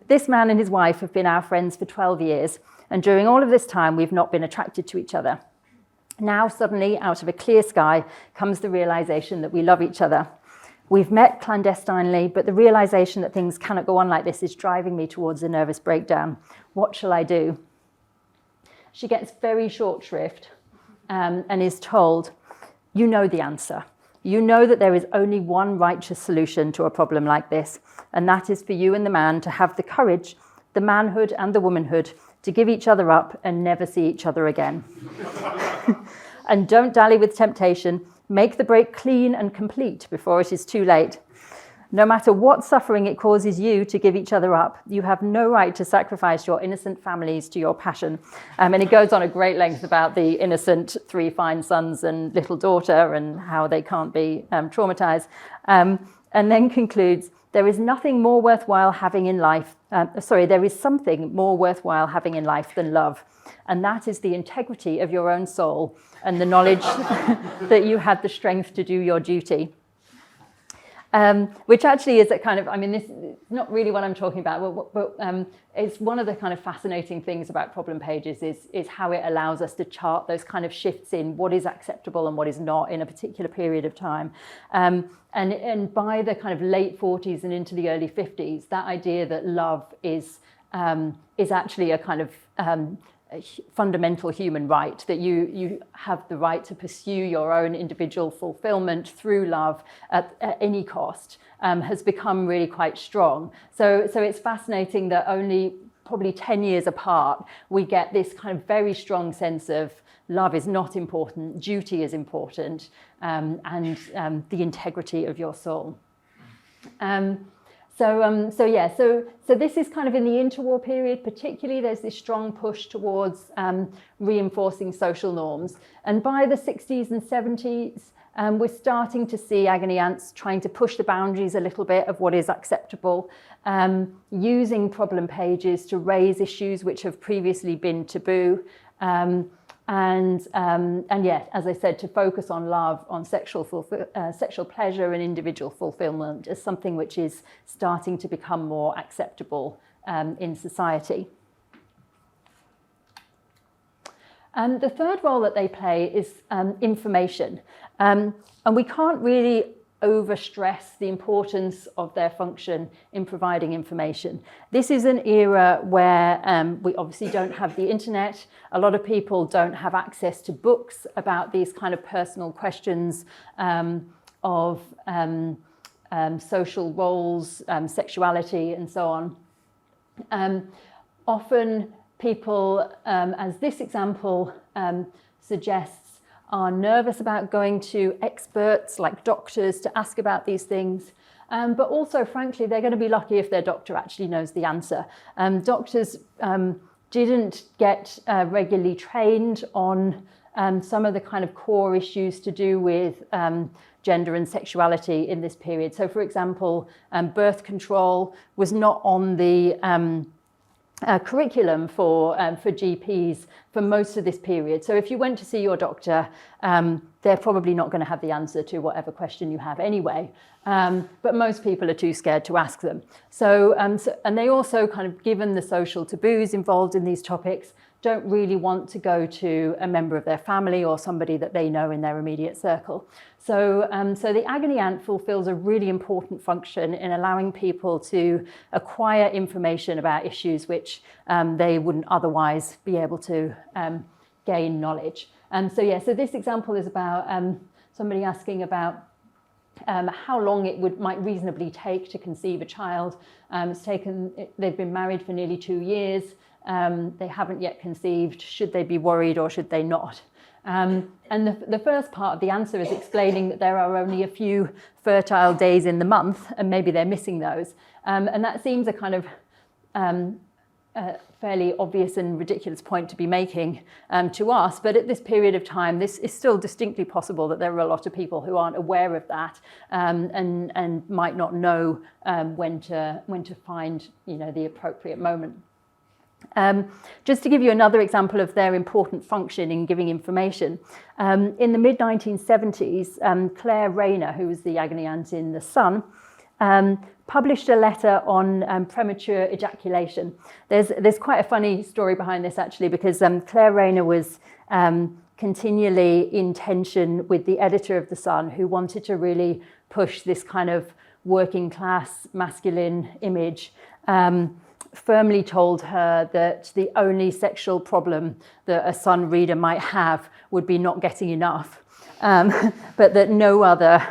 this man and his wife have been our friends for 12 years. And during all of this time, we've not been attracted to each other. Now, suddenly, out of a clear sky, comes the realization that we love each other. We've met clandestinely, but the realization that things cannot go on like this is driving me towards a nervous breakdown. What shall I do? She gets very short shrift and is told, you know the answer. You know that there is only one righteous solution to a problem like this, and that is for you and the man to have the courage, the manhood and the womanhood to give each other up and never see each other again. And don't dally with temptation. Make the break clean and complete before it is too late. No matter what suffering it causes you to give each other up, you have no right to sacrifice your innocent families to your passion. And it goes on a great length about the innocent 3 fine sons and little daughter and how they can't be traumatized. And then concludes, there is nothing more worthwhile having in life. There is something more worthwhile having in life than love. And that is the integrity of your own soul and the knowledge that you had the strength to do your duty. Which actually is a kind of, this is not really what I'm talking about, but it's one of the kind of fascinating things about problem pages is how it allows us to chart those kind of shifts in what is acceptable and what is not in a particular period of time. And by the kind of late 40s and into the early 50s, that idea that love is actually a kind of a fundamental human right, that you have the right to pursue your own individual fulfillment through love at any cost, has become really quite strong. So it's fascinating that only probably 10 years apart, we get this kind of very strong sense of love is not important, duty is important, and the integrity of your soul. So this is kind of in the interwar period, particularly there's this strong push towards reinforcing social norms. And by the 60s and 70s, we're starting to see agony ants trying to push the boundaries a little bit of what is acceptable, using problem pages to raise issues which have previously been taboo. And as I said, to focus on love, on sexual pleasure and individual fulfillment as something which is starting to become more acceptable in society. The third role that they play is information. And we can't really overstress the importance of their function in providing information. This is an era where we obviously don't have the internet. A lot of people don't have access to books about these kind of personal questions of social roles, sexuality, and so on. Often people, as this example suggests, are nervous about going to experts like doctors to ask about these things. But also, frankly, they're going to be lucky if their doctor actually knows the answer. Doctors didn't get regularly trained on some of the kind of core issues to do with gender and sexuality in this period. So, for example, birth control was not on the curriculum for GPs for most of this period. So if you went to see your doctor, they're probably not going to have the answer to whatever question you have anyway. But most people are too scared to ask them. And they also kind of, given the social taboos involved in these topics, don't really want to go to a member of their family or somebody that they know in their immediate circle. So the agony ant fulfills a really important function in allowing people to acquire information about issues which they wouldn't otherwise be able to gain knowledge. So this example is about somebody asking about how long it might reasonably take to conceive a child. They've been married for nearly 2 years. They haven't yet conceived. Should they be worried or should they not? And the first part of the answer is explaining that there are only a few fertile days in the month, and maybe they're missing those. And that seems a kind of fairly obvious and ridiculous point to be making to us. But at this period of time, this is still distinctly possible that there are a lot of people who aren't aware of that and might not know when to find, the appropriate moment. Just to give you another example of their important function in giving information, in the mid-1970s, Claire Rayner, who was the agony ant in The Sun, published a letter on premature ejaculation. There's quite a funny story behind this, actually, because Claire Rayner was continually in tension with the editor of The Sun, who wanted to really push this kind of working class masculine image. Firmly told her that the only sexual problem that a Sun reader might have would be not getting enough, but that no other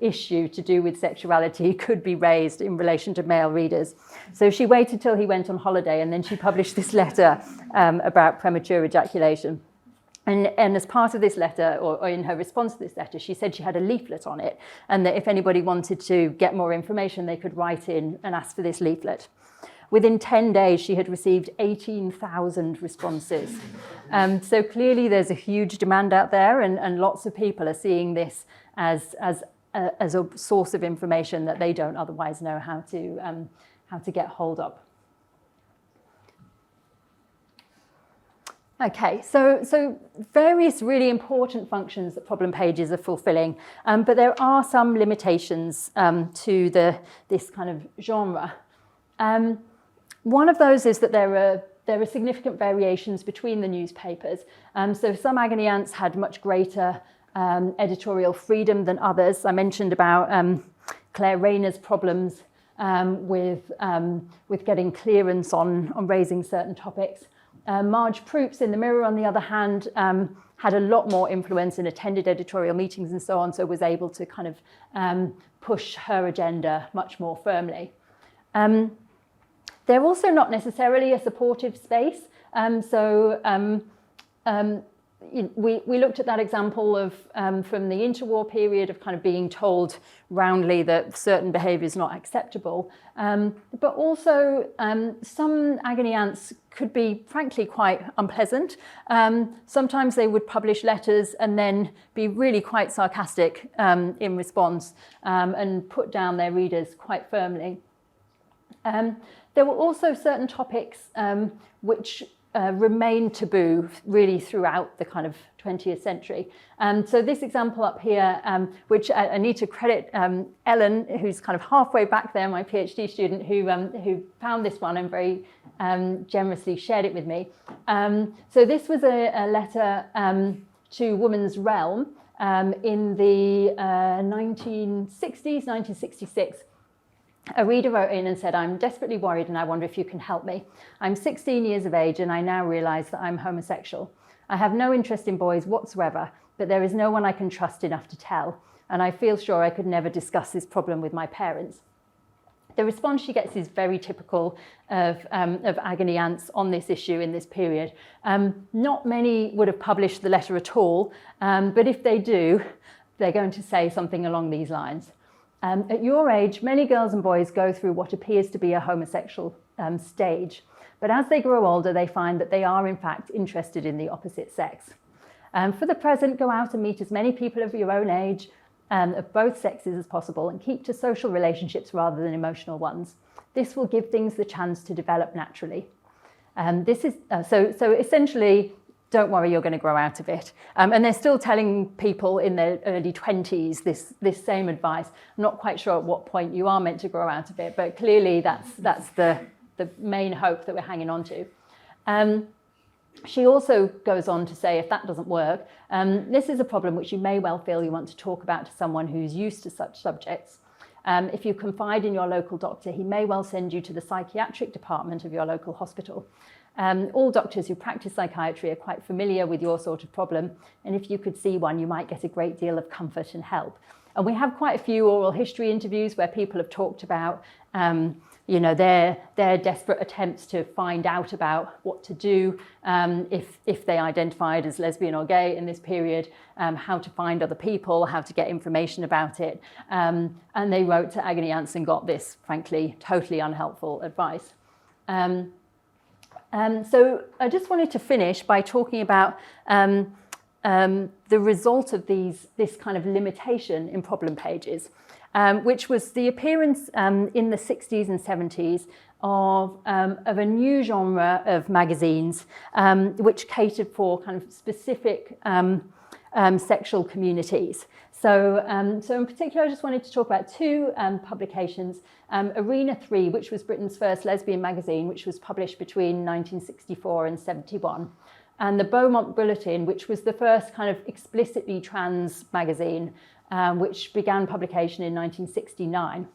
issue to do with sexuality could be raised in relation to male readers. So she waited till he went on holiday, and then she published this letter about premature ejaculation. And as part of this letter, or in her response to this letter, she said she had a leaflet on it, and that if anybody wanted to get more information, they could write in and ask for this leaflet. Within 10 days, she had received 18,000 responses. So clearly there's a huge demand out there, and lots of people are seeing this as a source of information that they don't otherwise know how to get hold of. Okay, so various really important functions that problem pages are fulfilling, but there are some limitations to this kind of genre. One of those is that there are significant variations between the newspapers. So some agony ants had much greater editorial freedom than others. I mentioned about Claire Rayner's problems with getting clearance on raising certain topics. Marge Proup's in the Mirror, on the other hand, had a lot more influence and attended editorial meetings and so on, so was able to kind of push her agenda much more firmly. They're also not necessarily a supportive space. We looked at that example of from the interwar period of kind of being told roundly that certain behaviour is not acceptable. But also some agony ants could be frankly quite unpleasant. Sometimes they would publish letters and then be really quite sarcastic in response and put down their readers quite firmly. There were also certain topics which remained taboo really throughout the kind of 20th century. So this example up here, which I need to credit Ellen, who's kind of halfway back there, my PhD student, who found this one and very generously shared it with me. So this was a letter to Woman's Realm in the 1960s, 1966. A reader wrote in and said, "I'm desperately worried and I wonder if you can help me. I'm 16 years of age and I now realise that I'm homosexual. I have no interest in boys whatsoever, but there is no one I can trust enough to tell, and I feel sure I could never discuss this problem with my parents." The response she gets is very typical of agony ants on this issue in this period. Not many would have published the letter at all, but if they do, they're going to say something along these lines. At your age, many girls and boys go through what appears to be a homosexual stage, but as they grow older, they find that they are in fact interested in the opposite sex. For the present, go out and meet as many people of your own age, of both sexes as possible, and keep to social relationships rather than emotional ones. This will give things the chance to develop naturally. This is so essentially, don't worry, you're going to grow out of it. And they're still telling people in their early 20s this same advice. I'm not quite sure at what point you are meant to grow out of it, but clearly that's the main hope that we're hanging on to. She also goes on to say, if that doesn't work, this is a problem which you may well feel you want to talk about to someone who's used to such subjects. If you confide in your local doctor, he may well send you to the psychiatric department of your local hospital. All doctors who practice psychiatry are quite familiar with your sort of problem, and if you could see one, you might get a great deal of comfort and help. And we have quite a few oral history interviews where people have talked about their desperate attempts to find out about what to do if they identified as lesbian or gay in this period, how to find other people, how to get information about it. And they wrote to Agony Aunts and got this, frankly, totally unhelpful advice. So I just wanted to finish by talking about the result of this kind of limitation in problem pages, which was the appearance in the 60s and 70s of a new genre of magazines which catered for kind of specific sexual communities. So in particular, I just wanted to talk about two publications. Arena 3, which was Britain's first lesbian magazine, which was published between 1964 and 71. And the Beaumont Bulletin, which was the first kind of explicitly trans magazine, which began publication in 1969.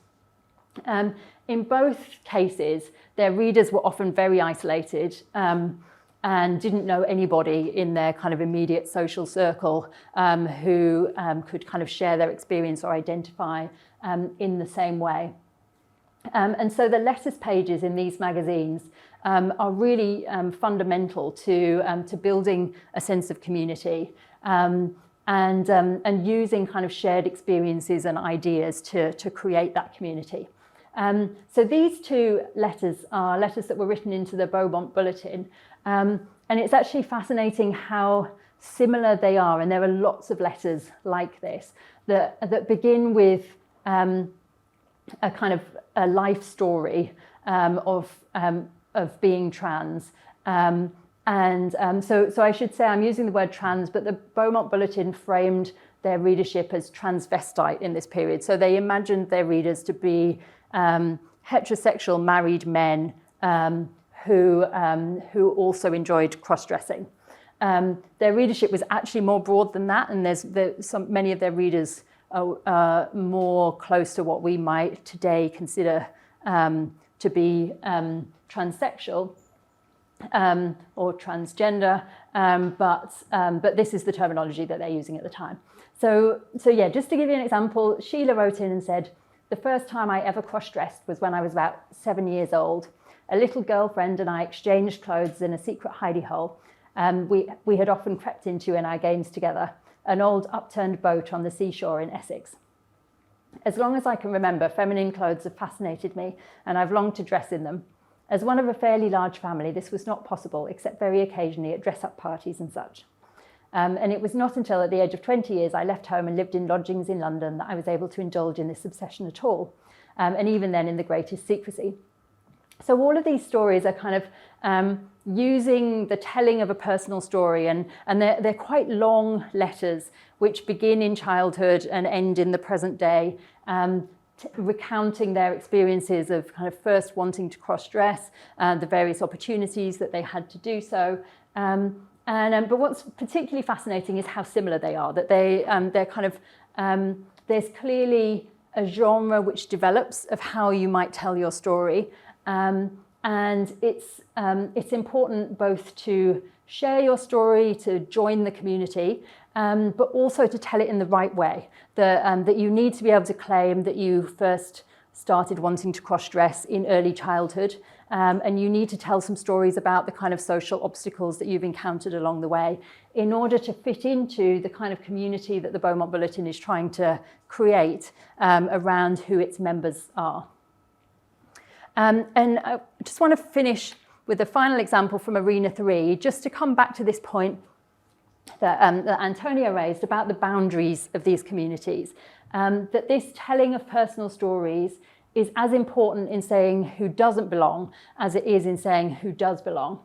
In both cases, their readers were often very isolated and didn't know anybody in their kind of immediate social circle who could kind of share their experience or identify in the same way. And so the letters pages in these magazines are really fundamental to building a sense of community and using kind of shared experiences and ideas to create that community. So these two letters are letters that were written into the Beaumont Bulletin. And it's actually fascinating how similar they are. And there are lots of letters like this that begin with a kind of a life story of being trans. So I should say I'm using the word trans, but the Beaumont Bulletin framed their readership as transvestite in this period. So they imagined their readers to be heterosexual married men who also enjoyed cross-dressing. Their readership was actually more broad than that, and many of their readers are more close to what we might today consider to be transsexual or transgender, but this is the terminology that they're using at the time. So yeah, just to give you an example, Sheila wrote in and said, "The first time I ever cross-dressed was when I was about 7 years old. A little girlfriend and I exchanged clothes in a secret hidey hole. We had often crept into in our games together, an old upturned boat on the seashore in Essex. As long as I can remember, feminine clothes have fascinated me, and I've longed to dress in them. As one of a fairly large family, this was not possible, except very occasionally at dress-up parties and such. And it was not until at the age of 20 years I left home and lived in lodgings in London that I was able to indulge in this obsession at all, and even then in the greatest secrecy." So all of these stories are kind of using the telling of a personal story, and they're quite long letters which begin in childhood and end in the present day, recounting their experiences of kind of first wanting to cross-dress, the various opportunities that they had to do so. But what's particularly fascinating is how similar they are, that they're kind of, there's clearly a genre which develops of how you might tell your story. And it's important both to share your story, to join the community, but also to tell it in the right way. That you need to be able to claim that you first started wanting to cross-dress in early childhood, and you need to tell some stories about the kind of social obstacles that you've encountered along the way in order to fit into the kind of community that the Beaumont Bulletin is trying to create around who its members are. And I just want to finish with a final example from Arena 3, just to come back to this point that Antonia raised about the boundaries of these communities, that this telling of personal stories is as important in saying who doesn't belong as it is in saying who does belong.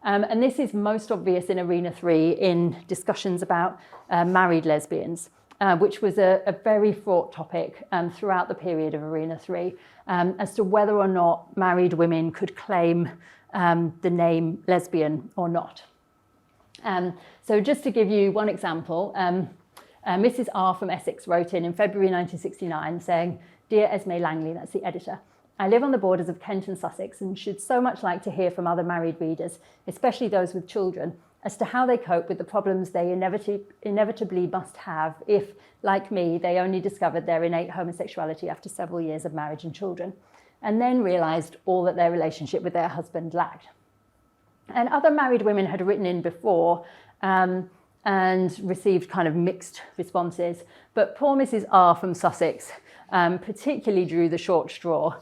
And this is most obvious in Arena 3 in discussions about married lesbians, which was a very fraught topic throughout the period of Arena 3, as to whether or not married women could claim the name lesbian or not. So just to give you one example, Mrs. R from Essex wrote in February 1969 saying, "Dear Esme Langley," that's the editor, "I live on the borders of Kent and Sussex and should so much like to hear from other married readers, especially those with children, as to how they cope with the problems they inevitably must have if, like me, they only discovered their innate homosexuality after several years of marriage and children, and then realised all that their relationship with their husband lacked." And other married women had written in before and received kind of mixed responses, but poor Mrs. R from Sussex particularly drew the short straw.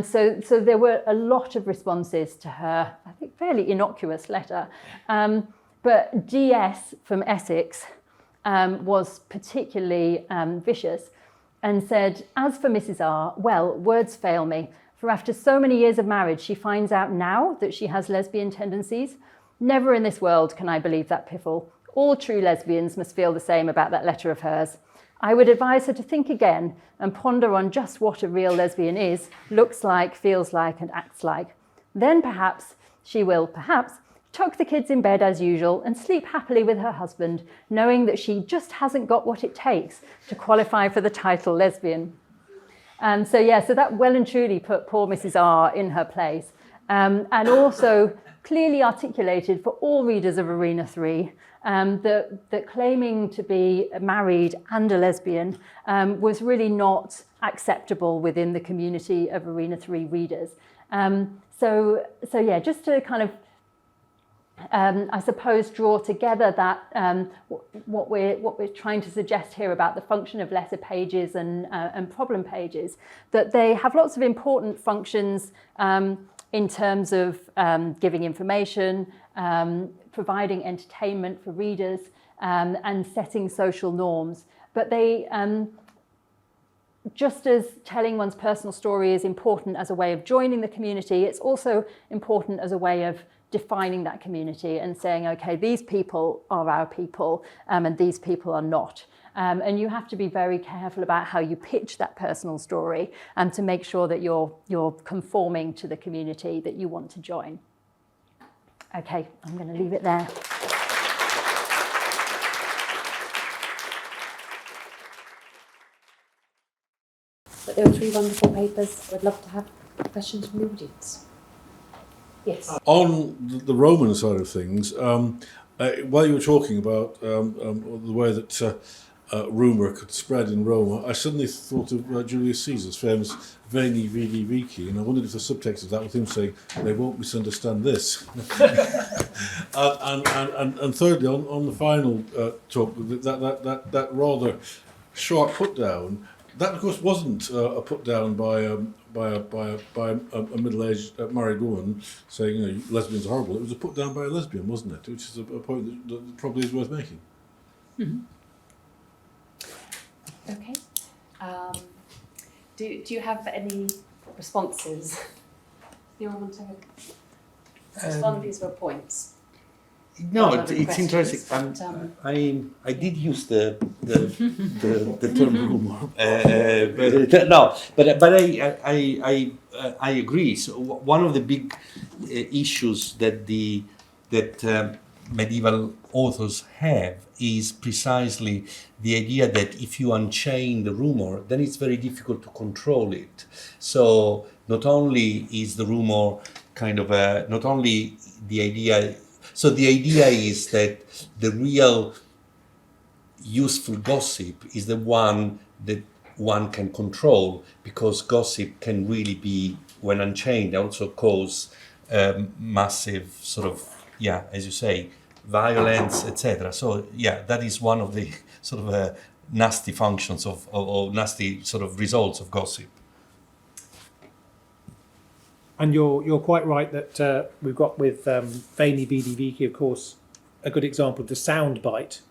So there were a lot of responses to her, I think, fairly innocuous letter. But DS from Essex was particularly vicious and said, "As for Mrs. R, well, words fail me. For after so many years of marriage, she finds out now that she has lesbian tendencies. Never in this world can I believe that piffle. All true lesbians must feel the same about that letter of hers. I would advise her to think again and ponder on just what a real lesbian is, looks like, feels like, and acts like. Then perhaps she will, tuck the kids in bed as usual and sleep happily with her husband, knowing that she just hasn't got what it takes to qualify for the title lesbian." So that well and truly put poor Mrs. R in her place, and also clearly articulated for all readers of Arena 3 that claiming to be married and a lesbian was really not acceptable within the community of Arena 3 readers. Just to kind of I suppose draw together that what we're trying to suggest here about the function of letter pages and problem pages, that they have lots of important functions in terms of giving information, providing entertainment for readers, and setting social norms. But they, just as telling one's personal story is important as a way of joining the community, it's also important as a way of defining that community and saying, okay, these people are our people, and these people are not. And you have to be very careful about how you pitch that personal story to make sure that you're conforming to the community that you want to join. Okay, I'm going to leave it there. But there were 3 wonderful papers. I'd love to have questions from the audience. Yes. On the Roman side of things, while you were talking about the way that rumour could spread in Rome, I suddenly thought of Julius Caesar's famous Veni, Vidi, Vici, and I wondered if the subtext of that was him saying, "They won't misunderstand this." and thirdly, on the final talk, that rather sharp put down, that of course wasn't a put down by a middle-aged married woman saying, you know, lesbians are horrible. It was a put down by a lesbian, wasn't it? Which is a point that probably is worth making. Mm-hmm. Okay. Do you have any responses? Do you want to respond? These were points. No, it's interesting. I did use the term rumor, but I agree. So one of the big issues that medieval authors have is precisely the idea that if you unchain the rumor, then it's very difficult to control it. So not only is the rumor kind of not only the idea. So the idea is that the real useful gossip is the one that one can control, because gossip can really be, when unchained, also cause massive sort of, as you say, violence, etc. So that is one of the sort of nasty functions or nasty sort of results of gossip. And you're quite right that we've got with Veni, Vidi, Vici, of course, a good example of the sound bite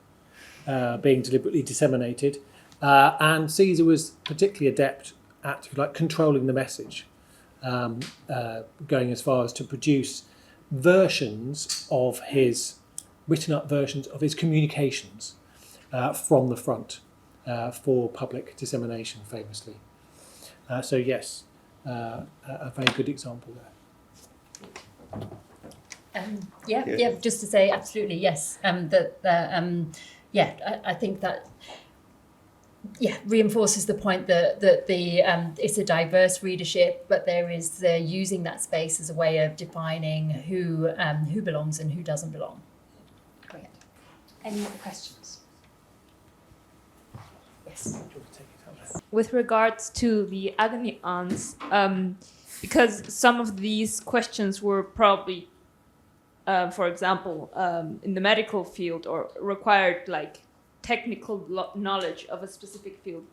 being deliberately disseminated. And Caesar was particularly adept at, if you like, controlling the message, going as far as to produce versions of his written up versions of his communications from the front for public dissemination, famously. So yes, a very good example there. Yeah, just to say absolutely yes. I think that reinforces the point that it's a diverse readership, but they're using that space as a way of defining who belongs and who doesn't belong. Great. Any other questions? Yes. With regards to the agony aunts, because some of these questions were probably, for example, in the medical field, or required like technical knowledge of a specific field.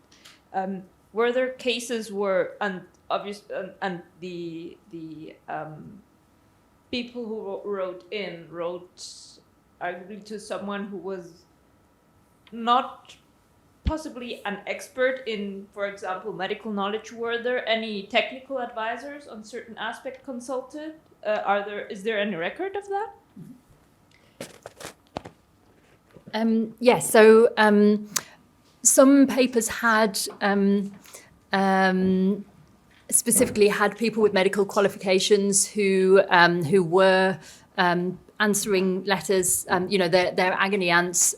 Were there cases where, and the people who wrote arguably to someone who was not possibly an expert in, for example, medical knowledge? Were there any technical advisors on certain aspect consulted? Is there any record of that? Yes, so some papers had specifically had people with medical qualifications who were answering letters. Their agony aunts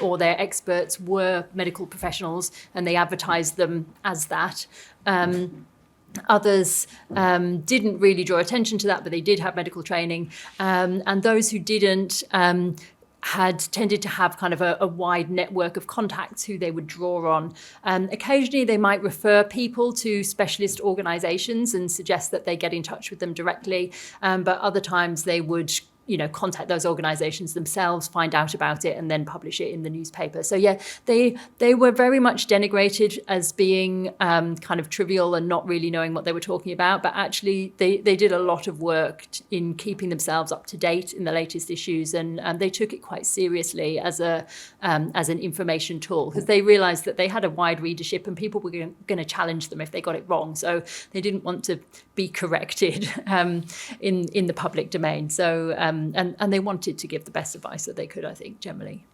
or their experts were medical professionals, and they advertised them as that. Others didn't really draw attention to that, but they did have medical training. And those who didn't had tended to have kind of a wide network of contacts who they would draw on. Occasionally, they might refer people to specialist organisations and suggest that they get in touch with them directly. But other times they would contact those organisations themselves, find out about it, and then publish it in the newspaper. So yeah, they were very much denigrated as being kind of trivial and not really knowing what they were talking about. But actually, they did a lot of work in keeping themselves up to date in the latest issues, and they took it quite seriously as an information tool, because they realised that they had a wide readership and people were going to challenge them if they got it wrong. So they didn't want to be corrected in the public domain. So and they wanted to give the best advice that they could, I think, generally.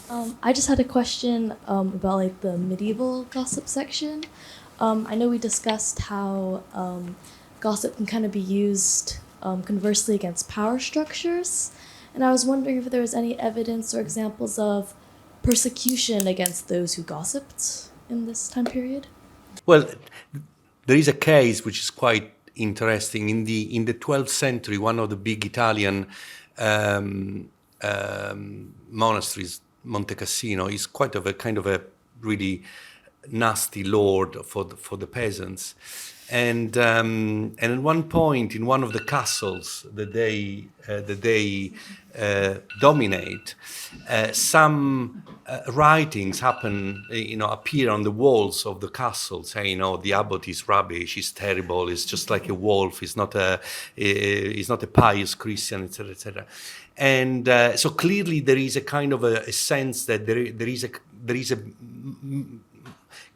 I just had a question about like the medieval gossip section. I know we discussed how gossip can kind of be used conversely against power structures, and I was wondering if there was any evidence or examples of persecution against those who gossiped in this time period. Well, there is a case which is quite interesting. In the 12th century, one of the big Italian monasteries, Monte Cassino, is quite of a kind of a really nasty lord for the peasants. And at one point, in one of the castles that they dominate, some writings appear on the walls of the castle, saying, the abbot is rubbish, he's terrible, he's just like a wolf, he's not a pious Christian, etc., etc. And so clearly there is a kind of a sense that there is a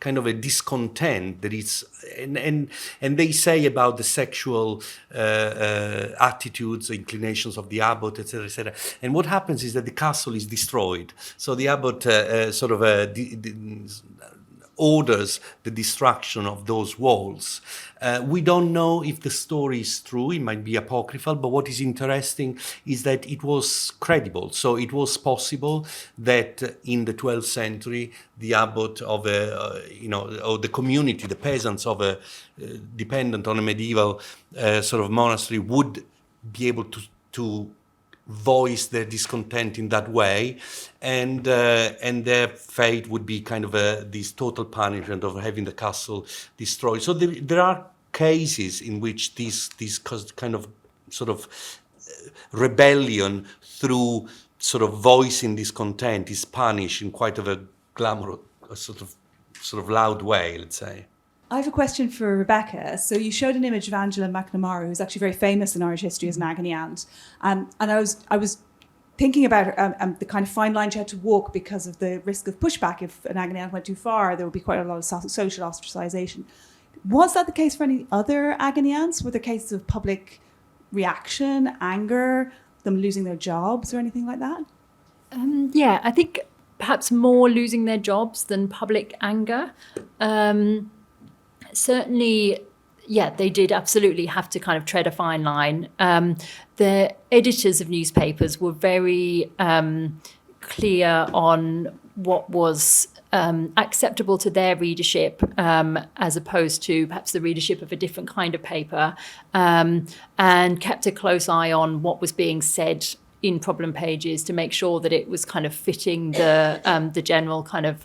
kind of a discontent that is, and they say about the sexual attitudes, inclinations of the abbot, etc., etc. And what happens is that the castle is destroyed. So the abbot orders the destruction of those walls. We don't know if the story is true, it might be apocryphal, but what is interesting is that it was credible. So it was possible that in the 12th century, the abbot of or the community, the peasants of a dependent on a medieval sort of monastery would be able to voice their discontent in that way, and their fate would be kind of this total punishment of having the castle destroyed. So there are cases in which this kind of sort of rebellion through sort of voicing discontent is punished in quite of a glamorous, sort of loud way, let's say. I have a question for Rebecca. So you showed an image of Angela McNamara, who's actually very famous in Irish history as an agony aunt. And I was thinking about her, the kind of fine line she had to walk because of the risk of pushback. If an agony aunt went too far, there would be quite a lot of social ostracization. Was that the case for any other agony aunts? Were there cases of public reaction, anger, them losing their jobs or anything like that? Yeah, I think perhaps more losing their jobs than public anger. Certainly, yeah, they did absolutely have to kind of tread a fine line. The editors of newspapers were very clear on what was acceptable to their readership, as opposed to perhaps the readership of a different kind of paper, and kept a close eye on what was being said in problem pages to make sure that it was kind of fitting the general kind of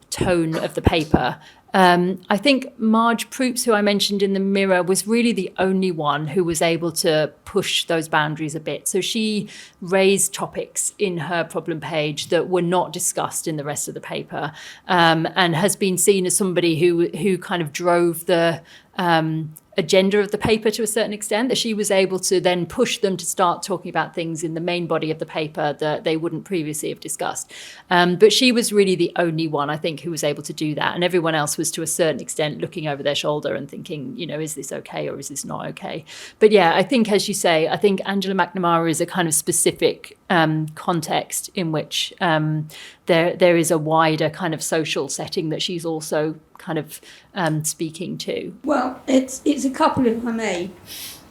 tone of the paper. I think Marge Proops, who I mentioned in the Mirror, was really the only one who was able to push those boundaries a bit. So she raised topics in her problem page that were not discussed in the rest of the paper, and has been seen as somebody who kind of drove the agenda of the paper to a certain extent, that she was able to then push them to start talking about things in the main body of the paper that they wouldn't previously have discussed. But she was really the only one, I think, who was able to do that. And everyone else was, to a certain extent, looking over their shoulder and thinking, is this okay or is this not okay? But yeah, I think, as you say, I think Angela McNamara is a kind of specific context in which there is a wider kind of social setting that she's also kind of speaking to. Well, it's a couple, if I may.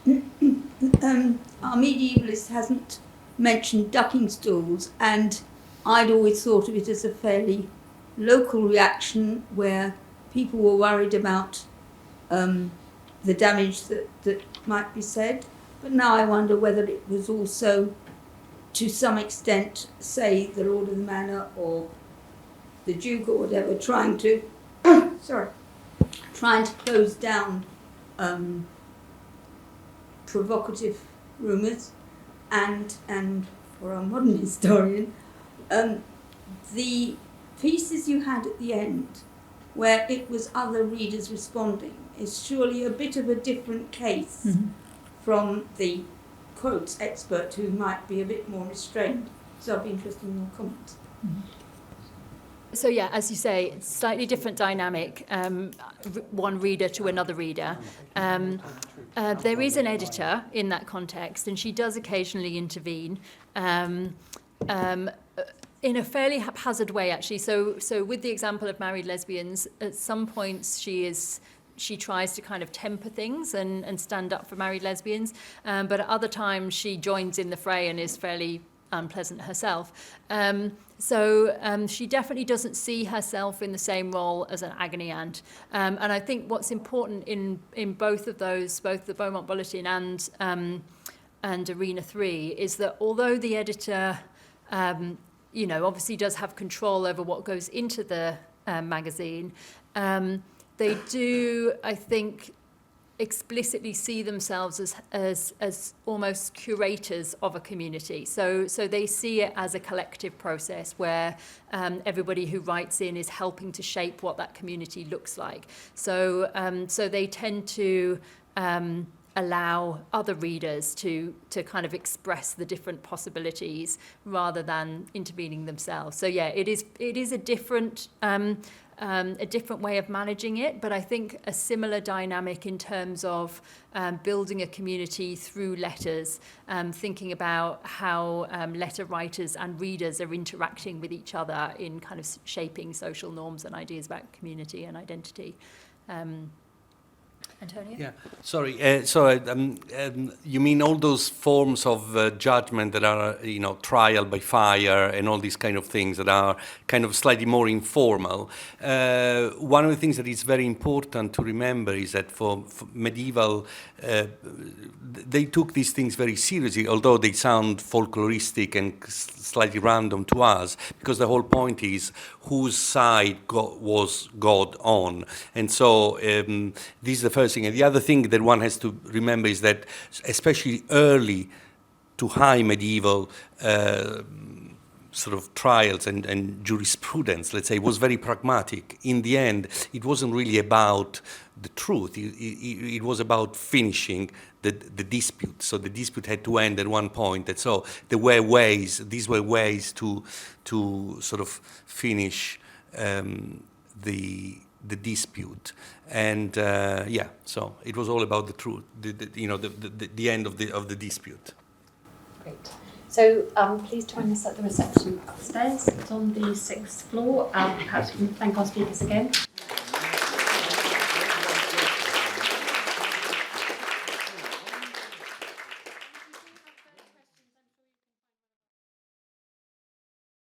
Our medievalist hasn't mentioned ducking stools, and I'd always thought of it as a fairly local reaction where people were worried about the damage that might be said. But now I wonder whether it was also, to some extent, say, the Lord of the Manor or the Duke or whatever, trying to close down provocative rumours, and for a modern historian, the pieces you had at the end, where it was other readers responding, is surely a bit of a different case from the quotes expert who might be a bit more restrained. So I'd be interested in your comments. So yeah, as you say, it's slightly different dynamic, one reader to another reader. There is an editor in that context, and she does occasionally intervene in a fairly haphazard way, actually. So with the example of married lesbians, at some points she tries to kind of temper things and stand up for married lesbians, but at other times she joins in the fray and is fairly unpleasant herself. So she definitely doesn't see herself in the same role as an agony aunt. And I think what's important in both of those, both the Beaumont Bulletin and Arena 3, is that although the editor, obviously does have control over what goes into the magazine, they do, I think, explicitly see themselves as almost curators of a community. So they see it as a collective process where everybody who writes in is helping to shape what that community looks like. So they tend to allow other readers to kind of express the different possibilities rather than intervening themselves. So yeah, it is a different way of managing it, but I think a similar dynamic in terms of building a community through letters, thinking about how letter writers and readers are interacting with each other in kind of shaping social norms and ideas about community and identity. Antonio? Yeah, sorry. You mean all those forms of judgment that are, trial by fire and all these kind of things that are kind of slightly more informal. One of the things that is very important to remember is that for medieval, they took these things very seriously, although they sound folkloristic and slightly random to us, because the whole point is whose side was God on. And so this is the first thing. And the other thing that one has to remember is that, especially early to high medieval sort of trials and jurisprudence, let's say, was very pragmatic. In the end, it wasn't really about the truth. It was about finishing the dispute. So the dispute had to end at one point. And so these were ways to sort of finish the the dispute. And yeah, so it was all about the truth, the end of the dispute. Great. So please join us at the reception upstairs. It's on the 6th floor. Perhaps we can thank our speakers again.